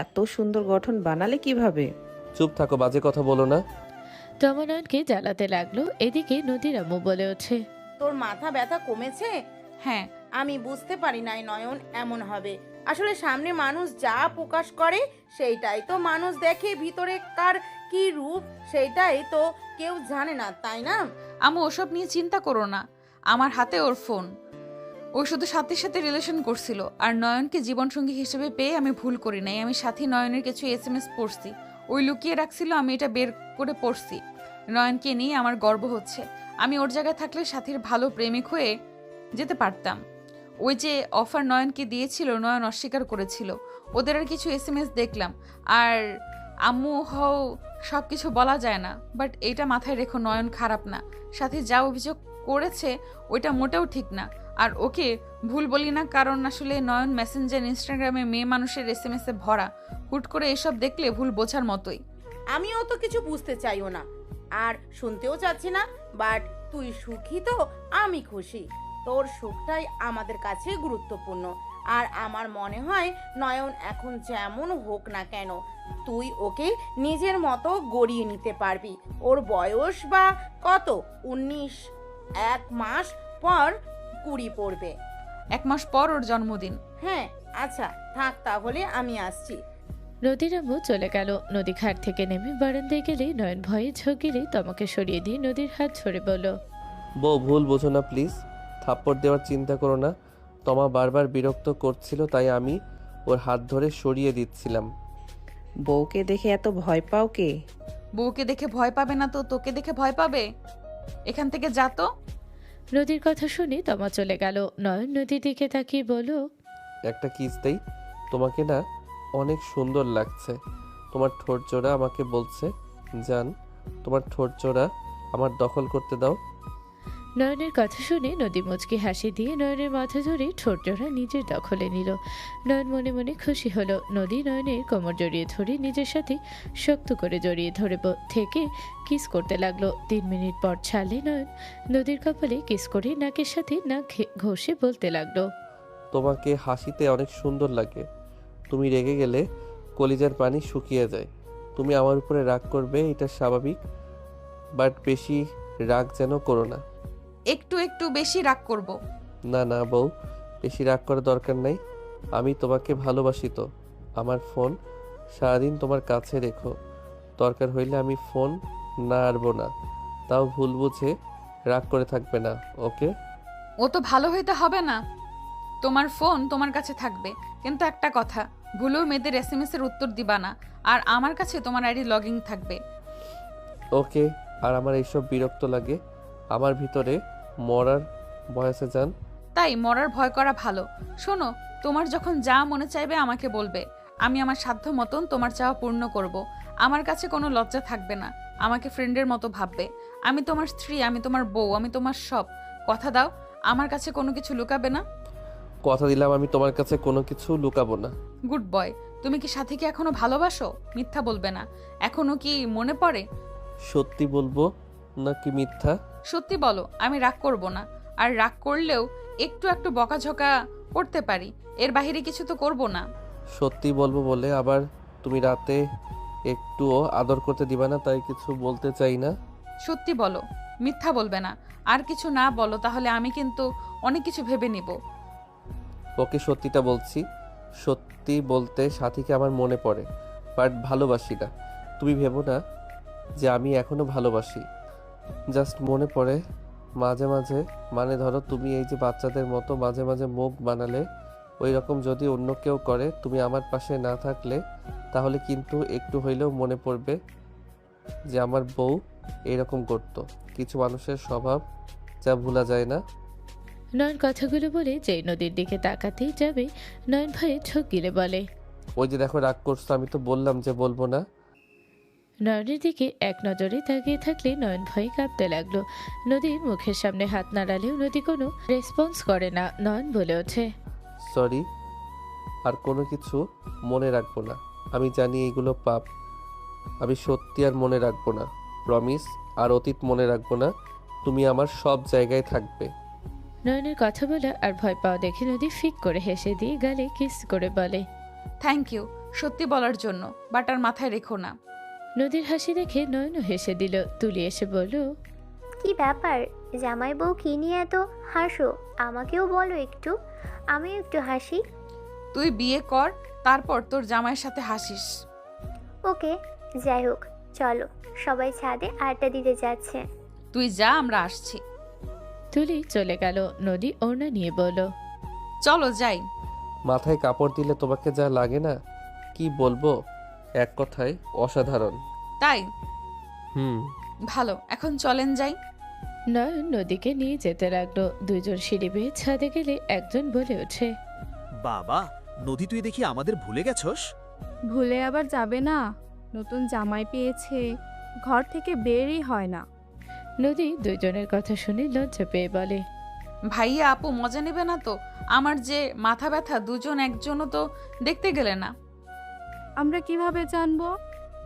এত সুন্দর গঠন বানালে কিভাবে? চুপ থাকো, বাজে কথা বলো না। তমা নয়নকে জ্বালাতে লাগলো। এদিকে নদীর আম্মু বলে ওঠে, তোর মাথা ব্যথা কমেছে? হ্যাঁ। আমি বুঝতে পারি নাই নয়ন এমন হবে। আসলে সামনে মানুষ যা প্রকাশ করে সেইটাই তো মানুষ দেখে, ভিতরে কার কি রূপ সেইটাই তো কেউ জানে না, তাই না? আম্মু ওসব নিয়ে চিন্তা করো না, আমার হাতে ওর ফোন। ও শুধু সাথীর সাথে রিলেশন করছিল, আর নয়নকে জীবনসঙ্গী হিসেবে পেয়ে আমি ভুল করি নাই। আমি সাথী নয়নের কিছু SMS পড়ছি, ওই লুকিয়ে রাখছিল, আমি এটা বের করে পড়ছি। নয়নকে নিয়ে আমার গর্ব হচ্ছে। আমি ওর জায়গায় থাকলে সাথীর ভালো প্রেমিক হয়ে যেতে পারতাম। ওই যে অফার নয়নকে দিয়েছিল, নয়ন অস্বীকার করেছিল। ওদের আর কিছু SMS দেখলাম। আর আম্মু হও, সব কিছু বলা যায় না, বাট এইটা মাথায় রেখো, নয়ন খারাপ না। সাথে যা অভিযোগ করেছে ওইটা মোটেও ঠিক না। আর ওকে ভুল বলি না, কারণ আসলে নয়ন মেসেঞ্জার, ইনস্টাগ্রামে মেয়ে মানুষের SMS এ ভরা। হুট করে এসব দেখলে ভুল বোঝার মতোই। আমিও তো কিছু বুঝতে চাইও না আর শুনতেও চাচ্ছি না, বাট তুই সুখী তো আমি খুশি। তোর সুখটাই আমাদের কাছে গুরুত্বপূর্ণ। আর আমার মনে হয় নয়ন এখন যেমন হোক না কেন, তুই ওকে নিজের মতো গড়িয়ে নিতে পারবি। ওর বয়স বা কত? 19। 1 মাস পর 20 পড়বে। 1 মাস পর ওর জন্মদিন। হ্যাঁ আচ্ছা থাক, তাহলে আমি আসছি। নদীর আম্মু চলে গেল। নদী ঘাট থেকে নেমে বারান্দায় গেলে নয়ন ভয়ে ঝকিরে তমাকে সরিয়ে দিয়ে নদীর হাত ছড়ে বলল, বউ ভুল বোঝো না প্লিজ, থাপ্পড় দেওয়ার চিন্তা করো না। তমা বারবার বিরক্ত করছিল তাই আমি ওর হাত ধরে সরিয়ে দিচ্ছিলাম। বউকে দেখে এত ভয় পাও কে? বউকে দেখে ভয় পাবে না তো তোকে দেখে ভয় পাবে? এখান থেকে যা তো। নদীর কথা শুনে তমা চলে গেল। নয়ন নদীর দিকে তাকিয়ে বলল, একটা কিস দেই? তোমাকে না অনেক সুন্দর লাগছে। তোমার ঠোঁট জোড়া আমাকে বলছে, জান তোমার ঠোঁট জোড়া আমার দখল করতে দাও। নয়নের কথা শুনে নদী মুচকি হাসি দিয়ে নয়নের মাথা ধরে ঠোঁট জোড়া নিজের দখলে নিল। নয়ন মনে মনে খুশি হলো। নদী নয়নের কোমর জড়িয়ে ধরে নিজের সাথে শক্ত করে জড়িয়ে ধরে থেকে কিস করতে লাগলো। 3 মিনিট পর ছাড়লে নয়ন নদীর কপালে কিস করে নাকের সাথে নাক ঘষে বলতে লাগলো, তোমাকে হাসিতে অনেক সুন্দর লাগে। তুমি রেগে গেলে কলিজার পানি শুকিয়ে যায়। তুমি আমার উপরে রাগ করবে, এটা স্বাভাবিক, বাট বেশি রাগ যেন করো না। একটু একটু বেশি রাগ করব? না না বউ, বেশি রাগ করার দরকার নাই। আমি তোমাকে ভালোবাসি তো। আমার ফোন সারাদিন তোমার কাছে রেখো, দরকার হইলে আমি ফোন না আরবো না। তাও ভুল বুঝে রাগ করে থাকবে না, ওকে? ও তো ভালো হইতে হবে না। তোমার ফোন তোমার কাছে থাকবে, কিন্তু একটা কথা, ভুলেও মেয়েদের SMS এর উত্তর দিবা না। আর আমার কাছে তোমার আইডি লগইন থাকবে। ওকে। আর আমার এইসব বিরক্ত লাগে। আমার ভিতরে মরার বয়সে যান। তাই মরার ভয় করা ভালো। শোনো, তোমার যখন যা মনে চাইবে আমাকে বলবে। আমি আমার সাধ্য মতন তোমার চাওয়া পূর্ণ করব। আমার কাছে কোনো লজ্জা থাকবে না। আমাকে ফ্রেন্ডের মতো ভাববে। আমি তোমার স্ত্রী, আমি তোমার বউ, আমি তোমার সব। কথা দাও, আমার কাছে কোনো কিছু লুকাবে না। কথা দিলাম আমি তোমার কাছে কোনো কিছু লুকাবো না। Good boy. তুমি কি সাথীকে এখনো ভালোবাসো? মিথ্যা বলবে না। এখনো কি মনে পড়ে? সত্যি বলবো নাকি মিথ্যা? সত্যি বলো, আমি রাগ করব না। আর রাগ করলেও একটু একটু বকাঝকা করতে পারি, এর বাইরে কিছু তো করব না। সত্যি বলবো বলে আবার তুমি রাতে একটুও আদর করতে দিবা না, তাই কিছু বলতে চাই না। সত্যি বলো, মিথ্যা বলবে না। আর কিছু না বলো তাহলে আমি কিন্তু অনেক কিছু ভেবে নিব। ওকে, সত্যিটা বলছি। সত্যি বলতে সাথীকে আমার মনে পড়ে, বাট ভালোবাসি না। তুমি ভেবো না যে আমি এখনো ভালোবাসি, জাস্ট মনে পড়ে মাঝে মাঝে। মানে ধরো তুমি এই যে বাচ্চাদের মতো মাঝে মাঝে মুখ বানালে, ওই রকম যদি অন্য কেউ করে, তুমি আমার পাশে না থাকলে, তাহলে কিন্তু একটু হইলেও মনে পড়বে যে আমার বউ এরকম করতো। কিছু মানুষের স্বভাব যা ভোলা যায় না। নয়ন কথাগুলো বলে যেই নদীর দিকে তাকাতেই যাবে, নয়ন ভয়ে ঠোক গিলে বলে, ওই যে দেখো রাগ করছো, আমি তো বললাম যে বলবো না। নয়নের দিকে এক নজরে তাকিয়ে থাকলে নয়ন ভয়ে কাঁপতে লাগলো। নদীর মুখের সামনে হাত নাড়ালেও নদী কোনো রেসপন্স করে না। নয়ন বলে ওঠে, সরি, আর কোনো কিছু মনে রাখবো না। আমি জানি এগুলো পাপ, আমি সত্যি আর মনে রাখবো না, প্রমিস। আর অতীত মনে রাখবো না, তুমি আমার সব জায়গায় থাকবে। নয়নের কথা বলা আর ভয় পাওয়া দেখে নদী ফিক করে হেসে দিয়ে গালে কিস করে বলে, থ্যাংক ইউ সত্যি বলার জন্য, বাট আর মাথায় রেখো না। নদীর হাসি দেখে নয়নও হেসে দিল। তুলি এসে বলল, কি ব্যাপার জামাই বউ, কি নিয়ে এত হাসো? আমাকেও বলো একটু, আমিও একটু হাসি। তুই বিয়ে কর, তারপর তোর জামাইয়ের সাথে হাসিস। ওকে, যাই হোক, চলো সবাই ছাদে আড্ডা দিতে যাচ্ছে। তুই যা, আমরা আসছি। তুলি চলে গেল। নদী ওড়না নিয়ে বলল, চলো যাই। মাথায় কাপড় দিলে তোমাকে যা লাগে না, কি বলবো, এক কথায় অসাধারণ। তাই? হুম। ভালো, এখন চলেন যাই। নয়ন নদীকে নিয়ে যেতে লাগলো। দুইজন সিঁড়ি বেয়ে ছাদে গেলে একজন বলে ওঠে, বাবা, নদী তুই দেখি আমাদের ভুলে গেছস? ভুলে আবার যাবে না, নতুন জামাই পেয়েছে, ঘর থেকে বেরই হয় না। নদী দুইজনের কথা শুনে লজ্জা পেয়ে বলে, ভাইয়া আপু মজা নেবে না তো? আমার যে মাথা ব্যথা, দুজন একজনও তো দেখতে গেলে না। আমরা কিভাবে জানবো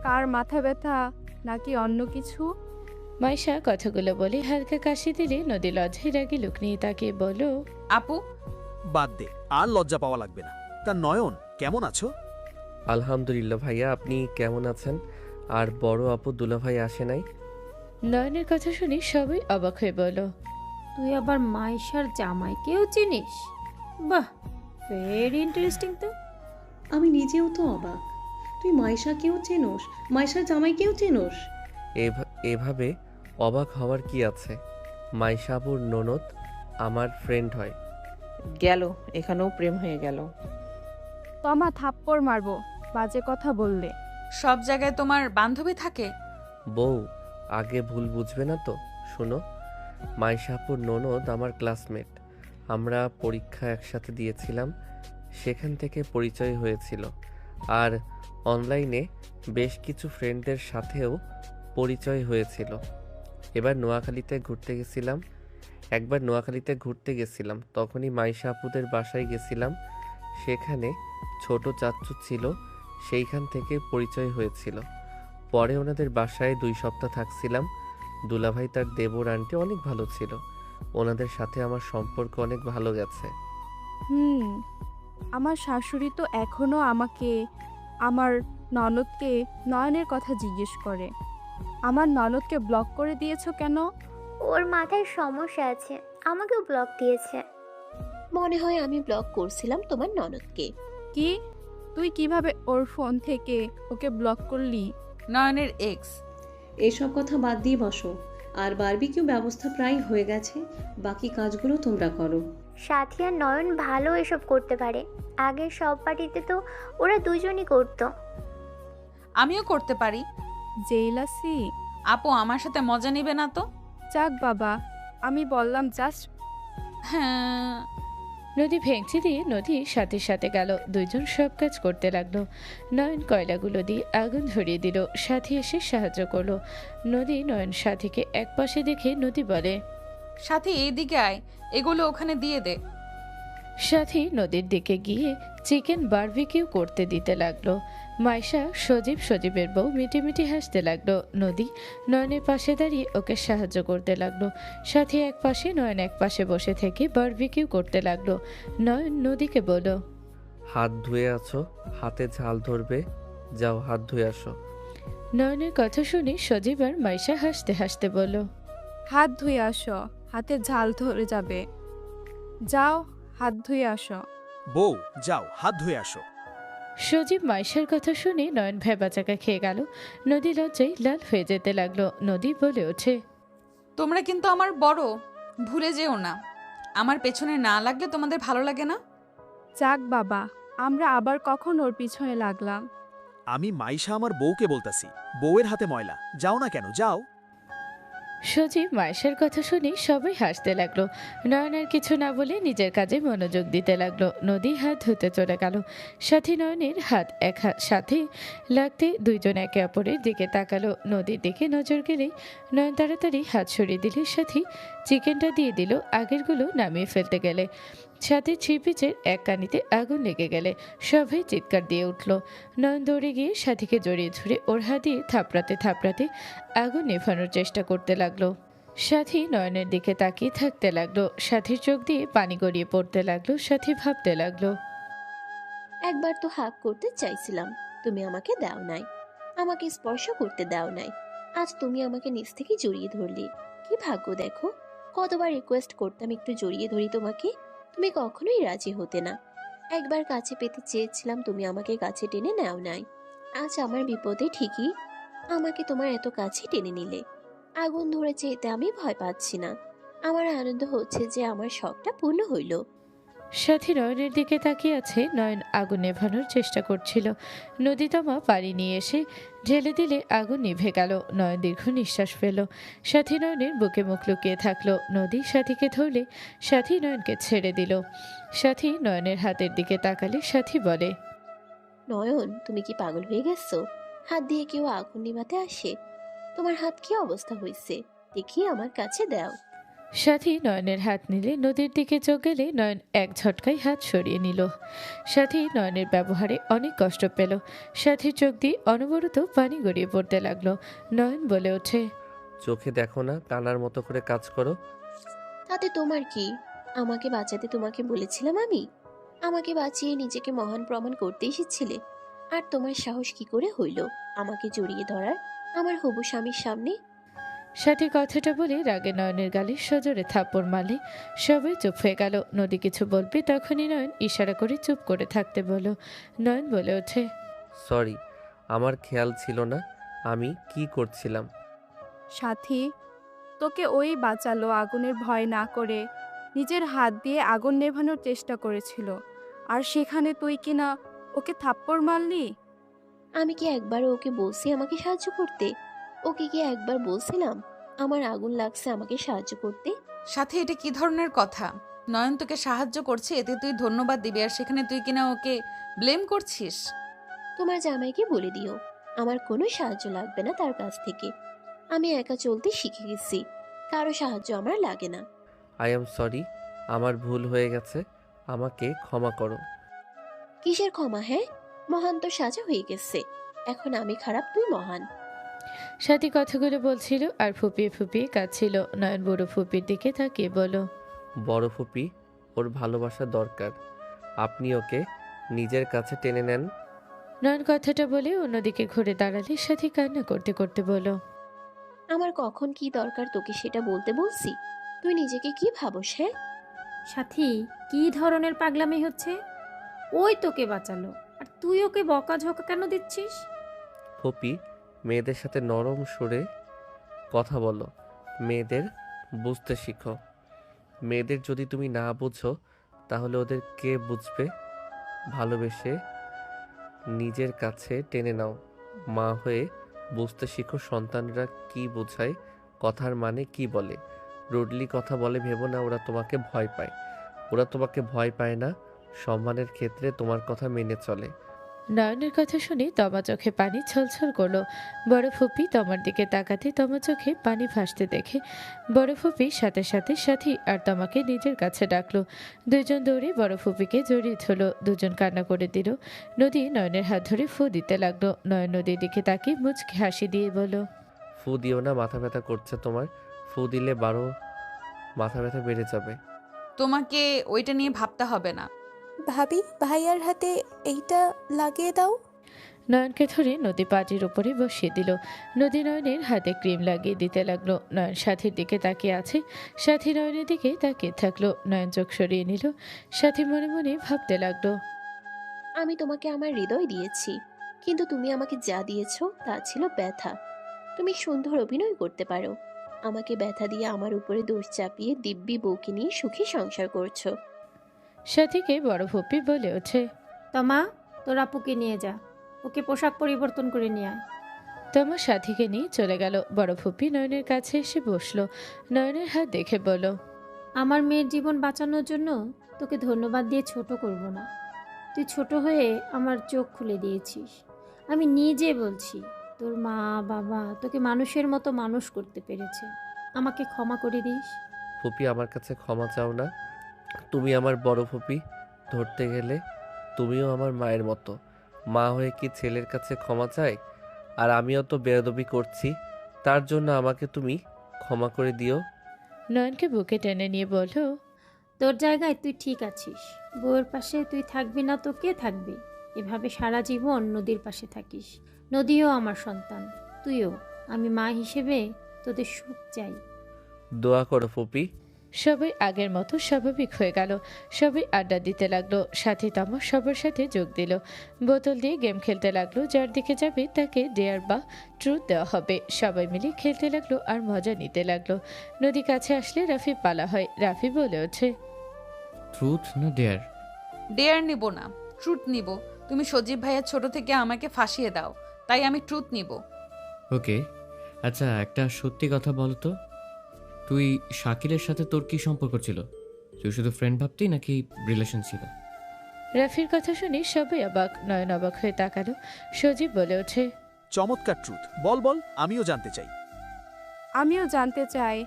কার মাথা ব্যথা নাকি অন্য কিছু? মাইশা কথাগুলো বলে হালকা কাশি দিলে নদী লজ্জায় রাগি লুক নিয়ে তাকে বলো, আপু বাদ দে, আর লজ্জা পাওয়া লাগবে না। তা নয়ন, কেমন আছো? আলহামদুলিল্লাহ ভাইয়া, আপনি কেমন আছেন? আর বড় আপু দুলাভাই আসে নাই? নয়নের কথা শুনে সবাই অবাক হয়ে বলো, তুই আবার মাইশার জামাইকেও চিনিস? বাহ, ভেরি ইন্টারেস্টিং তো। আমি নিজেও তো অবাক, তুই মাইশাকেও চেনোস, মাইশার জামাইকেও চেনোস? এভাবে অবাক হওয়ার কি আছে? মাইশা আপুর ননদ আমার ফ্রেন্ড হয়। গেল, এখানেও প্রেম হয়ে গেল। তমা থাপ্পড় মারবো বাজে কথা বললে। সব জায়গায় তোমার বান্ধবী থাকে? বউ, আগে ভুল বুঝবে না তো। শোনো, মাইশা আপুর ননদ আমার ক্লাসমেট, আমরা পরীক্ষা একসাথে দিয়েছিলাম, সেখান থেকে পরিচয় হয়েছিল। আর অনলাইনে বেশ কিছু ফ্রেন্ডদের সাথেও পরিচয় হয়েছিল। একবার নোয়াখালীতে ঘুরতে গেছিলাম, তখনই মাইশা আপুদের বাসায় গেছিলাম। সেখানে ছোট চাচ্চু ছিল, সেইখান থেকে পরিচয় হয়েছিল। পরে ওনাদের বাসায় 2 সপ্তাহ থাকছিলাম। দুলাভাই তার দেবর আন্টি অনেক ভালো ছিল, ওনাদের সাথে আমার সম্পর্ক অনেক ভালো গেছে। আমার শাশুড়ি তো এখনো আমাকে, আমার ননদকে নয়নের কথা জিজ্ঞেস করে। আমার ননদকে ব্লক করে দিয়েছো কেন? ওর মাথায় সমস্যা আছে, আমাকেও ব্লক দিয়েছে। মনে হয় আমি ব্লক করছিলাম তোমার ননদকে। কি? তুই কিভাবে ওর ফোন থেকে ওকে ব্লক করলি? নয়নের এক্স। এসব কথা বাদ দিয়ে বসো। আর বারবিকিউ ব্যবস্থা প্রায় হয়ে গেছে, বাকি কাজগুলো তোমরা করো। সাথী আর নয়ন ভালো এসব করতে পারে, আগে সব পার্টিতে তো ওরা দুজনই করতো। আমিও করতে পারি। জেলাসি? আপু আমার সাথে মজা নিবে না তো? যাক বাবা, আমি বললাম জাস্ট। হ্যাঁ। নদী ভেঙচি দিয়ে নদীর সাথে সাথে গেল। দুইজন সব কাজ করতে লাগলো। নয়ন কয়লাগুলো দিয়ে আগুন ধরিয়ে দিল, সাথী এসে সাহায্য করলো। নদী নয়ন সাথীকে এক পাশে দেখে নদী বলে, সাথী এইদিকে আয়, এগুলো ওখানে দিয়ে দে। সাথী নদীর দিকে গিয়ে চিকেন বারবিকিউ করতে দিতে লাগলো। মাইশা সজীবের বউ মিটিমিটি হাসতে লাগলো। নদী নয়নের পাশে দাঁড়িয়ে ওকে সাহায্য করতে লাগলো। সাথী এক পাশে, নয়ন এক পাশে বসে থেকে বারবিকিউ করতে লাগলো। নয়ন নদীকে বলল, হাত ধুয়ে আছো, হাতে ঝাল ধরবে, যাও হাত ধুয়ে আসো। নয়নের কথা শুনে সজীব আর মাইশা হাসতে হাসতে বলল, হাত ধুয়ে আসো, হাতে ঝাল ধরে যাবে। যাও হাত ধুয়ে আসো। বউ যাও হাত ধুয়ে আসো। সজীব মাইশার কথা শুনে নয়ন ভেবাচাকা খেয়ে গেল। নদী লজ্জায় লাল হয়ে যেতে লাগলো। নদী বলে ওঠে, তোমরা কিন্তু আমার বড়, ভুলে যেও না। আমার পেছনে না লাগলে তোমাদের ভালো লাগে না? যাক বাবা, আমরা আবার কখন ওর পিছনে লাগলাম? আমি মাইশা আমার বউকে বলতাছি, বউয়ের হাতে ময়লা, যাও না কেন, যাও। সজীব মাইশার কথা শুনে সবাই হাসতে লাগলো। নয়ন আর কিছু না বলে নিজের কাজে মনোযোগ দিতে লাগলো। নদী হাত ধুতে চলে গেল। সাথী নয়নের হাত সাথে লাগতে দুইজন একে অপরের দিকে তাকালো। নদীর দিকে নজর গেলেই নয়ন তাড়াতাড়ি হাত সরিয়ে দিলে সাথী চিকেনটা দিয়ে দিল। আগেরগুলো নামিয়ে ফেলতে গেলে সাথে ছিপিচের এক কানিতে আগুন লেগে গেলে সবাই চিৎকার দিয়ে উঠল। নয়ন দৌড়ে গিয়ে সাথীকে জড়িয়ে ধরে ওর হাত দিয়ে থাপড়াতে থাপড়াতে আগুন নেভানোর চেষ্টা করতে লাগলো। সাথী নয়নের দিকে তাকিয়ে থাকতে লাগলো। সাথীর চোখ দিয়ে পানি গড়িয়ে পড়তে লাগলো। সাথী ভাবতে লাগলো, একবার তো হাক করতে চাইছিলাম, তুমি আমাকে দাও নাই, আমাকে স্পর্শ করতে দাও নাই। আজ তুমি আমাকে নিচ থেকে জড়িয়ে ধরলে, কি ভাগ্য দেখো। কতবার রিকোয়েস্ট করতাম একটু জড়িয়ে ধরি তোমাকে, তুমি কখনোই রাজি হতে না। একবার কাছে পেতে চেয়েছিলাম, তুমি আমাকে কাছে টেনে নাও নাই। আজ আমার বিপদে ঠিকই আমাকে তোমার এত কাছে টেনে নিলে। আগুন ধরেছে এতে আমি ভয় পাচ্ছি না, আমার আনন্দ হচ্ছে যে আমার শখটা পূর্ণ হইল। সাথী নয়নের দিকে তাকিয়ে আছে। নয়ন আগুন নেভানোর চেষ্টা করছিল। নদীতমা পানি নিয়ে এসে ঢেলে দিলে আগুন নিভে গেল। নয়ন দীর্ঘ নিঃশ্বাস ফেল। সাথী নয়নের বুকে মুখ লুকিয়ে থাকলো। নদী সাথীকে ধরলে সাথী নয়নকে ছেড়ে দিল। সাথী নয়নের হাতের দিকে তাকালে সাথী বলে, নয়ন, তুমি কি পাগল হয়ে গেছো? হাত দিয়ে কেউ আগুন নিভাতে আসে? তোমার হাত কি অবস্থা হয়েছে দেখি আমার কাছে দাও। সাথী নয়নের হাত নিলে নদীর দিকে চোখ গেলে নয়ন এক ঝটকায় হাত সরিয়ে নিল। সাথী নয়নের ব্যবহারে অনেক কষ্ট পেল। সাথীর চোখ দিয়ে অনবরত পানি গড়িয়ে পড়তে লাগলো। নয়ন বলে ওঠে, চোখে দেখো না, কানার মতো করে কাজ করো। তাতে তোমার কি? আমাকে বাঁচাতে তোমাকে বলেছিলাম আমি? আমাকে বাঁচিয়ে নিজেকে মহান প্রমাণ করতে এসেছিলে, আর তোমার সাহস কি করে হইল আমাকে জড়িয়ে ধরার আমার হবু স্বামীর সামনে? সাথী কথাটা বলে রাগে নয়নের গালে সজোরে থাপ্পড় মারলে সবাই চুপ হয়ে গেল। নদী কিছু বলবে তখনই নয়ন ইশারা করে চুপ করে থাকতে বলল। নয়ন বলে ওঠে, সরি, আমার খেয়াল ছিল না আমি কি করছিলাম। সাথী, তোকে ওই বাঁচালো আগুনের ভয় না করে, নিজের হাত দিয়ে আগুন নেভানোর চেষ্টা করেছিল, আর সেখানে তুই কিনা ওকে থাপ্পড় মারলি। আমি কি একবারও ওকে বলছি আমাকে সাহায্য করতে? ওকে কি একবার বলছিলাম আমার আগুন লাগছে আমাকে সাহায্য করতে? সাথে এটা কি ধরনের কথা? নয়ন তোকে সাহায্য করছে, এতে তুই ধন্যবাদ দিবি, আর সেখানে তুই কিনা ওকে ব্লেম করছিস। তোমার জামাইকে বলে দিও আমার কোনো সাহায্য লাগবে না তার কাছ থেকে। আমি একা চলতে শিখে গেছি, কারো সাহায্য আমার লাগে না। আই এম সরি, আমার ভুল হয়ে গেছে, আমাকে ক্ষমা করো। কিসের ক্ষমা? হ্যাঁ, মহান তো সাজা হয়ে গেছে, এখন আমি খারাপ, তুই মহান। সাথী কথাগুলো বলছিল আর ফুপিয়ে ফুপিয়ে কাঁদছিল। নয়ন বড় ফুপির দিকে তাকিয়ে বলল, বড় ফুপি, ওর ভালোবাসা দরকার, আপনি ওকে নিজের কাছে টেনে নেন। নয়ন কথাটা বলে অন্যদিকে ঘুরে দাঁড়ালে সাথী কান্না করতে করতে বলল, আমার কখন কি দরকার তোকে সেটা বলতে বলছি? তুই নিজেকে কি ভাবস? হ্যাঁ সাথী, কি ধরনের পাগলামি হচ্ছে? ওই তোকে বাঁচালো আর তুই ওকে বকাঝকা কেন দিচ্ছিস? ফুপি, মেয়েদের সাথে নরম সুরে কথা বলো, মেয়েদের বুঝতে শিখো। মেয়েদের যদি তুমি না বুঝো তাহলে ওদের কে বুঝবে? ভালোবেসে নিজের কাছে টেনে নাও, মা হয়ে বুঝতে শিখো সন্তানরা কি বোঝায়, কথার মানে কি বলে। রুডলি কথা বলে ভেবো না ওরা তোমাকে ভয় পায়, ওরা তোমাকে ভয় পায় না, সম্মানের ক্ষেত্রে তোমার কথা মেনে চলে। নয়নের কথা শুনে তমা চোখে পানি ছলছল করলো। বড় ফুপি তমার দিকে তাকাতে তমা চোখে পানি ভাসতে দেখে বড় ফুপি সাথে সাথে সাথী আর তমাকে নিজের কাছে ডাকলো। দুজন দৌড়ে বড় ফুপিকে জড়িয়ে ধরলো। দুজন কান্না করে দিল। নদী নয়নের হাত ধরে ফু দিতে লাগলো। নয়ন নদীর দিকে তাকিয়ে মুচকি হাসি দিয়ে বলল, ফু দিও না, মাথা ব্যথা করছে তোমার, ফু দিলে 12 মাথা ব্যথা বেড়ে যাবে। তোমাকে ওইটা নিয়ে ভাবতে হবে না। ভাবি ভাইয়ার হাতে এইটা লাগিয়ে দাও। নয়নকে ধরে নদী পাটির উপরে বসিয়ে দিল। নদী নয়নের হাতে ক্রিম লাগিয়ে দিতে লাগলো। নয়ন সাথীর দিকে তাকিয়ে আছে। সাথী নয়নের দিকে তাকিয়ে থাকলো। নয়ন চোখ সরিয়ে নিল। সাথী মনে মনে ভাবতে লাগলো, আমি তোমাকে আমার হৃদয় দিয়েছি, কিন্তু তুমি আমাকে যা দিয়েছো তা ছিল ব্যথা। তুমি সুন্দর অভিনয় করতে পারো, আমাকে ব্যথা দিয়ে আমার উপরে দোষ চাপিয়ে দিব্যি বউকে নিয়ে সুখী সংসার করছো। সাথীকে বড় ভূপি বলে ওঠে, তমা তোর আপুকে নিয়ে যা, ওকে পোশাক পরিবর্তন করে নিয়ে আয়। তমা সাথীকে নিয়ে চলে গেল। বড় ভূপি নয়নের কাছে এসে বসলো। নয়নের হাত দেখে বলল, আমার মেয়ের জীবন বাঁচানোর জন্য তোকে ধন্যবাদ দিয়ে ছোট করব না। তুই ছোট হয়ে আমার চোখ খুলে দিয়েছিস। আমি নিজে বলছি, তোর মা বাবা তোকে মানুষের মতো মানুষ করতে পেরেছে। আমাকে ক্ষমা করে দিস। ফুপি, আমার কাছে ক্ষমা চাও না। তুমি আমার বড় ফুপি, ধরতে গেলে তুমিও আমার মায়ের মতো। মা হয়ে কি ছেলের কাছে ক্ষমা চায়? আর আমিও তো বেয়াদবি করছি, তার জন্য আমাকে তুমি ক্ষমা করে দিও। নয়নকে বুকে টেনে নিয়ে বলল, তোর জায়গায় তুই ঠিক আছিস। বউয়ের পাশে তুই থাকবি না তো কে থাকবে? এভাবে সারা জীবন নদীর পাশে থাকিস। নদীও আমার সন্তান, তুইও। আমি মা হিসেবে তোদের সুখ চাই। দোয়া করো ফুপি। সবাই আগের মতো স্বাভাবিক হয়ে গেল। সবাই আড্ডা দিতে লাগলো। সাথী তমা সবার সাথে যোগ দিল। বোতল দিয়ে গেম খেলতে লাগলো। যার দিকে যাবে তাকে ডেয়ার বা ট্রুথ দেওয়া হবে। সবাই মিলে খেলতে লাগলো আর মজা নিতে লাগলো। নদী কাছে আসলে রাফি পালা হয়। রাফি বলে ওঠে, ট্রুথ না ডেয়ার? ডেয়ার নিব না, ট্রুথ নিব। তুমি সজীব ভাইয়া ছোট থেকে আমাকে ফাঁসিয়ে দাও, তাই আমি ট্রুথ নিব। ওকে, আচ্ছা একটা সত্যি কথা বল তো, তুই শাকিলের সাথে তোর কি সম্পর্ক ছিল? তুই শুধু ফ্রেন্ড ভাবতি নাকি রিলেশন ছিল? রাফির কথা শুনে সবাই অবাক। নয়ন অবাক হয়ে তাকালো। সজীব বলে ওঠে, চমৎকার ট্রুথ, বল বল, আমিও জানতে চাই। আমিও জানতে চাই।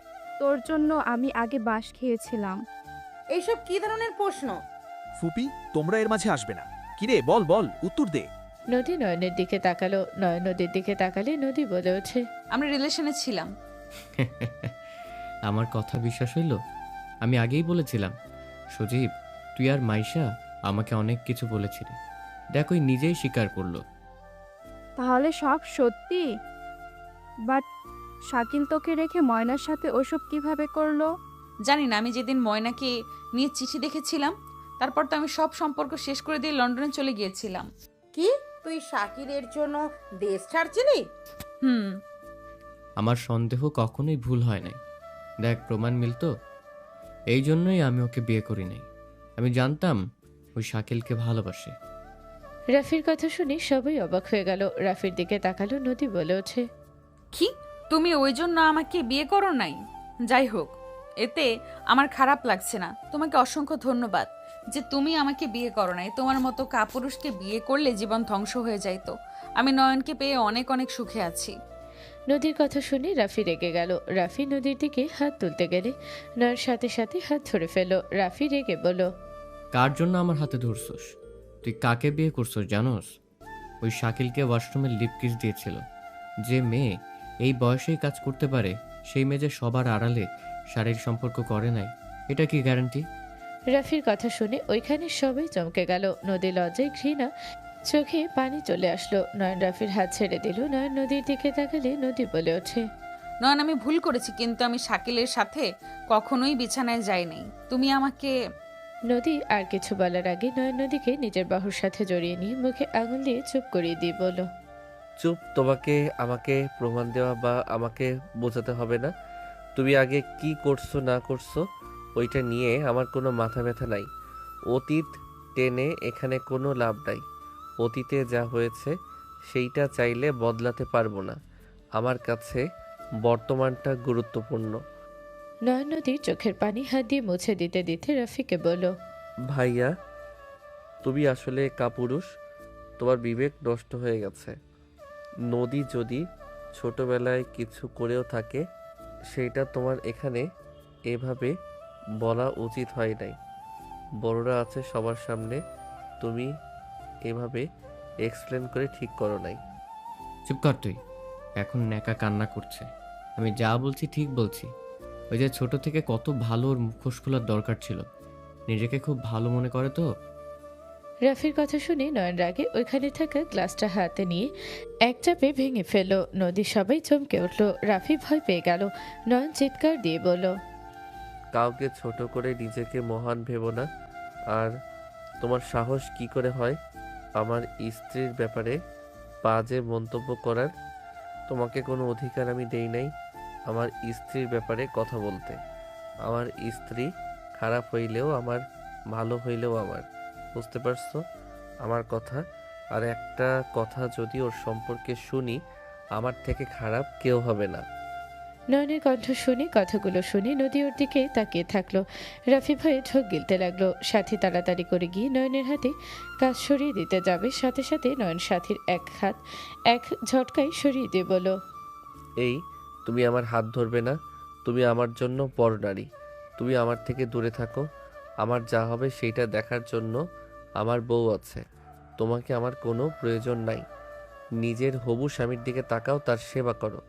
তোর জন্য আমি আগে বাঁশ খেয়েছিলাম। এইসব কি ধরনের প্রশ্ন? ফুপি, তোমরা এর মাঝে আসবে না। কিরে, বল বল, উত্তর দে। নদী নয়নের দিকে তাকালো। নয়ন নদীর দিকে তাকালে নদী বলে ওঠে, আমরা রিলেশনে ছিলাম। আমার কথা বিশ্বাস হইল? আমি আগেই বলেছিলাম সজীব, তুই আর মাইশা আমাকে অনেক কিছু বলেছিলি। দেখ ওই নিজেই স্বীকার করলো। তাহলে সব সত্যি? বাট শাকিল তোকে রেখে ময়নার সাথে ওসব কিভাবে করলো? জানি না, আমি যেদিন ময়নাকে নিয়ে চিঠি দেখেছিলাম, তারপর তো আমি সব সম্পর্ক শেষ করে দিয়ে লন্ডনে চলে গিয়েছিলাম। কি তুই শাকিলের জন্য দেশ ছাড়ছিলি? হুম। আমার সন্দেহ কখনোই ভুল হয় নাই। দেখ প্রমাণ মিলতো। এই জন্যই আমি ওকে বিয়ে করি নাই। আমি জানতাম ওই শাকিলকে ভালোবাসে। রাফির কথা শুনে সবাই অবাক হয়ে গেল। রাফির দিকে তাকালো। নদী বলে ওঠে, কি তুমি ওই জন্য আমাকে বিয়ে করো নাই? যাই হোক, এতে আমার খারাপ লাগছে না। তোমাকে অসংখ্য ধন্যবাদ যে তুমি আমাকে বিয়ে করো নাই। তোমার মতো কাপুরুষকে বিয়ে করলে জীবন ধ্বংস হয়ে যাইতো। আমি নয়নকে পেয়ে অনেক অনেক সুখে আছি। নদীর কথা শুনে রাফি রেগে গেল। রাফি নদীর দিকে হাত তুলতে গেলে নয়ন সাথে সাথে হাত ধরে ফেল। রাফি রেগে বলল, কার জন্য আমার হাতে ধরছস? তুই কাকে বিয়ে করছস জানোস? ওই শাকিলকে ওয়াশরুমে লিপ কিস দিয়েছিল। যে মেয়ে এই বয়সেই কাজ করতে পারে, সেই মেয়ে যে সবার আড়ালে শারীরিক সম্পর্ক করে নাই, এটা কি গ্যারান্টি? রাফির কথা শুনে ওইখানে সবাই চমকে গেল। নদী লজ্জায় ঘৃণা চোখে পানি চলে আসলো। নয়ন রাফির হাত ছেড়ে দিল। নয়ন নদীর দিকে তাকালে নদী বলে ওঠে, নয়ন, আমি ভুল করেছি, কিন্তু আমি শাকিলের সাথে কখনোই বিছানায় যাইনি। তুমি আমাকে। নদী আর কিছু বলার আগে নয়ন নদীকে নিজের বাহুর সাথে জড়িয়ে নিয়ে মুখে আঙুল দিয়ে চুপ করিয়ে দিয়ে বলল, চুপ। তোমাকে আমাকে প্রমাণ দেওয়া বা আমাকে বোঝাতে হবে না। তুমি আগে কি করছো না করছো ওইটা নিয়ে আমার কোনো মাথা ব্যথা নাই। অতীত টেনে এখানে কোনো লাভ নাই। অতীতে যা হয়েছে সেইটা চাইলে বদলাতে পারবো না। আমার কাছে বর্তমানটা গুরুত্বপূর্ণ। নয়ন নদীর চোখের পানি হাত দিয়ে মুছে দিতে দিতে রাফিকে বলল, ভাইয়া, তুমি আসলে কাপুরুষ। তোমার বিবেক নষ্ট হয়ে গেছে। নদী যদি ছোটবেলায় কিছু করেও থাকে, সেইটা তোমার এখানে এভাবে বলা উচিত হয় নাই। বড়রা আছে সবার সামনে, তুমি এভাবে এক্সপ্লেন করে ঠিক করো নাই। চুপ কর তুই। এখন ন্যাকা কান্না করছে। আমি যা বলছি ঠিক বলছি। ওই যে ছোট থেকে কত ভালো ওর মুখোশ খোলার দরকার ছিল। নিজেকে খুব ভালো মনে করে তো, রাফির কথা শুনে নয়ন রাগে ওইখানে থাকা গ্লাসটা হাতে নিয়ে এক চাপে ভেঙে ফেলল। নদী সবাই চমকে উঠল। রাফি ভয় পেয়ে গেল। নয়ন চিৎকার দিয়ে বলল, কাউকে ছোট করে নিজেকে মহান ভেবো না। আর তোমার সাহস কি করে হয় আমার স্ত্রীর ব্যাপারে বাজে মন্তব্য করার? তোমাকে কোনো অধিকার আমি দেই নাই আমার স্ত্রীর ব্যাপারে কথা বলতে। আমার স্ত্রী খারাপ হইলেও আমার, ভালো হইলেও আমার। বুঝতে পারছো আমার কথা? আর একটা কথা যদি ওর সম্পর্কে শুনি, আমার থেকে খারাপ কেউ হবে না। নয়নের কণ্ঠ শুনে, কথাগুলো শুনে নদী ওর দিকে তাকিয়ে থাকলো। রাফি ভয়ে ঢোক গিলতে লাগলো। সাথী তাড়াতাড়ি করে গিয়ে নয়নের হাতে কাজ সরিয়ে দিতে যাবে, সাথে সাথে নয়ন সাথীর এক হাত এক ঝটকায় সরিয়ে দিয়ে বলল, এই তুমি আমার হাত ধরবে না। তুমি আমার জন্য পরনারী। তুমি আমার থেকে দূরে থাকো। আমার যা হবে সেইটা দেখার জন্য আমার বউ আছে। তোমাকে আমার কোনো প্রয়োজন নাই। নিজের হবু স্বামীর দিকে তাকাও, তার সেবা করো।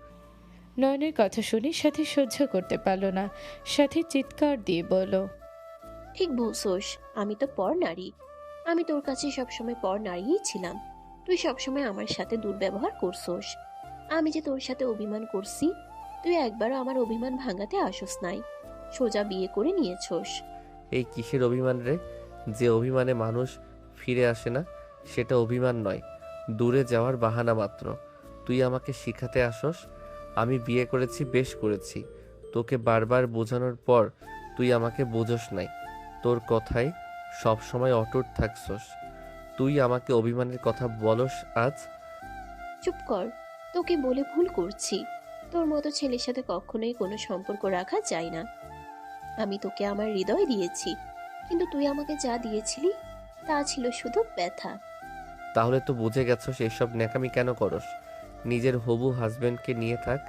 নয়নের কথা শুনে সাথী সহ্য করতে পারল না। সাথী চিৎকার দিয়ে বলল, ঠিক বলছোস, আমি তো পর নারী। আমি তোর কাছে সবসময় পর নারীই ছিলাম। তুই সবসময় আমার সাথে দুর্ব্যবহার করছোস। আমি যে তোর সাথে অভিমান করছি, তুই একবারও আমার অভিমান ভাঙাতে আসোস নাই, সোজা বিয়ে করে নিয়েছোস। এই কিসের অভিমান রে? যে অভিমানে মানুষ ফিরে আসে না সেটা অভিমান নয়, দূরে যাওয়ার বাহানা মাত্র। তুই আমাকে শিখাতে আসস আমি বিয়ে করেছি, বেশ করেছি। তোকে বারবার বোঝানোর পর তুই আমাকে বোঝস নাই। তোর কথায় সবসময় অটুট থাকছস। তুই আমাকে অভিমানের কথা বলস আজ? চুপ কর, তোকে বলে ভুল করছি। তোর মতো ছেলের সাথে কখনোই কোনো সম্পর্ক রাখা যায় না। আমি তোকে আমার হৃদয় দিয়েছি, কিন্তু তুই আমাকে যা দিয়েছিলি তা ছিল শুধু ব্যথা। তাহলে তো বুঝে গেছস এসব ন্যাকামি কেন করস। নিজের হবু হাজবেন্ডকে নিয়ে থাক।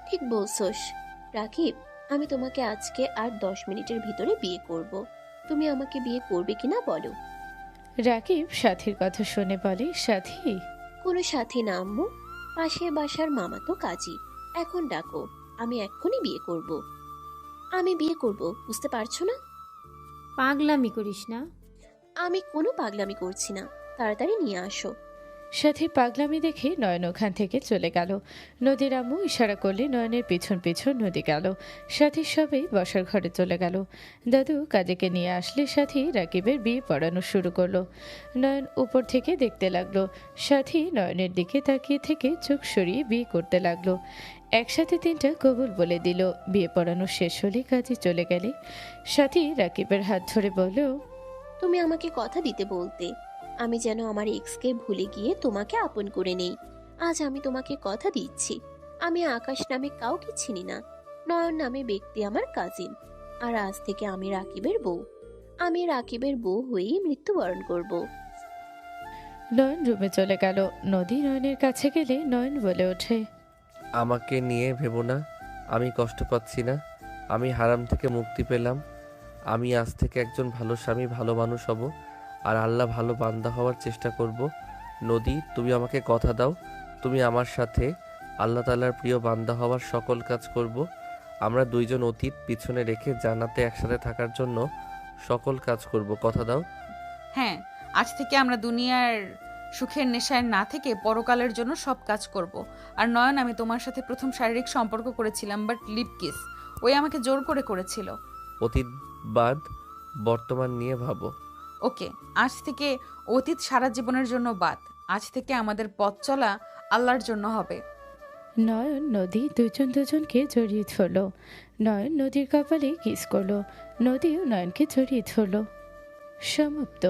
ঠিক বলছস রাকিব, আমি তোমাকে আজকে আর 10 মিনিটের ভিতরে বিয়ে করব। তুমি আমাকে বিয়ে করবে কিনা বলো। রাকিব সাথীর কথা শুনে বলে, সাথী? কোনো সাথী না আম্মু, পাশের বাসার মামা তো কাজী। এখন ডাকো, আমি এক্ষুনি বিয়ে করব। আমি বিয়ে করব, বুঝতে পারছো না? পাগলামি করিস না। আমি কোনো পাগলামি করছি না, তাড়াতাড়ি নিয়ে আসো। সাথী পাগলামি দেখে নয়ন ওখান থেকে চলে গেল। নদীর আম্মু ইশারা করলে নয়নের পিছন পিছন নদী গেল। সাথী সবাই বসার ঘরে চলে গেল। দাদু কাজীকে নিয়ে আসলে সাথী রাকিবের বিয়ে পড়ানো শুরু করলো। নয়ন উপর থেকে দেখতে লাগলো। সাথী নয়নের দিকে তাকিয়ে থেকে চোখ সরিয়ে বিয়ে করতে লাগলো। একসাথে 3টা কবুল বলে দিল। বিয়ে পড়ানো শেষ হলে কাজী চলে গেলে সাথী রাকিবের হাত ধরে বলল, তুমি আমাকে কথা দিতে বলতে, আমি যেন আমার এক্সকে ভুলে গিয়ে তোমাকে আপন করে নেই। আজ আমি তোমাকে কথা দিচ্ছি, আমি আকাশ নামে কাউকে চিনি না। নয়ন নামে ব্যক্তি আমার কাজিন। আর আজ থেকে আমি রাকিবের বউ। আমি রাকিবের বউ হয়েই মৃত্যুবরণ করব। নয়ন রুমে চলে গেল। নদী নয়নের কাছে গেলে নয়ন বলে ওঠে, আমাকে নিয়ে ভেবো না, আমি কষ্ট পাচ্ছি না। আমি হারাম থেকে মুক্তি পেলাম। আমি আজ থেকে একজন ভালো স্বামী, ভালো মানুষ হব। আর আল্লাহ ভালো বান্দা হওয়ার চেষ্টা করব। নদী, তুমি আমাকে কথা দাও, তুমি আমার সাথে আল্লাহ তাআলার প্রিয় বান্দা হওয়ার সকল কাজ করব। আমরা দুইজন অতীত পিছনে রেখে জান্নাতে একসাথে থাকার জন্য সকল কাজ করব। কথা দাও? হ্যাঁ, আজ থেকে আমরা দুনিয়ার সুখের নেশায় না থেকে পরকালের জন্য সব কাজ করব। আর নয়ন, আমি তোমার সাথে প্রথম শারীরিক সম্পর্ক করেছিলাম, বাট লিপ কিস ওই আমাকে জোর করে করেছিল। অতীত বাদ, বর্তমান নিয়ে ভাবো। ওকে, আজ থেকে অতীত সারা জীবনের জন্য বাদ। আজ থেকে আমাদের পথ চলা আল্লাহর জন্য হবে। নয়ন নদী দুজন দুজনকে জড়িয়ে ধরল। নয়ন নদীর কপালে কিস করলো। নদীও নয়নকে জড়িয়ে ধরল। সমাপ্ত।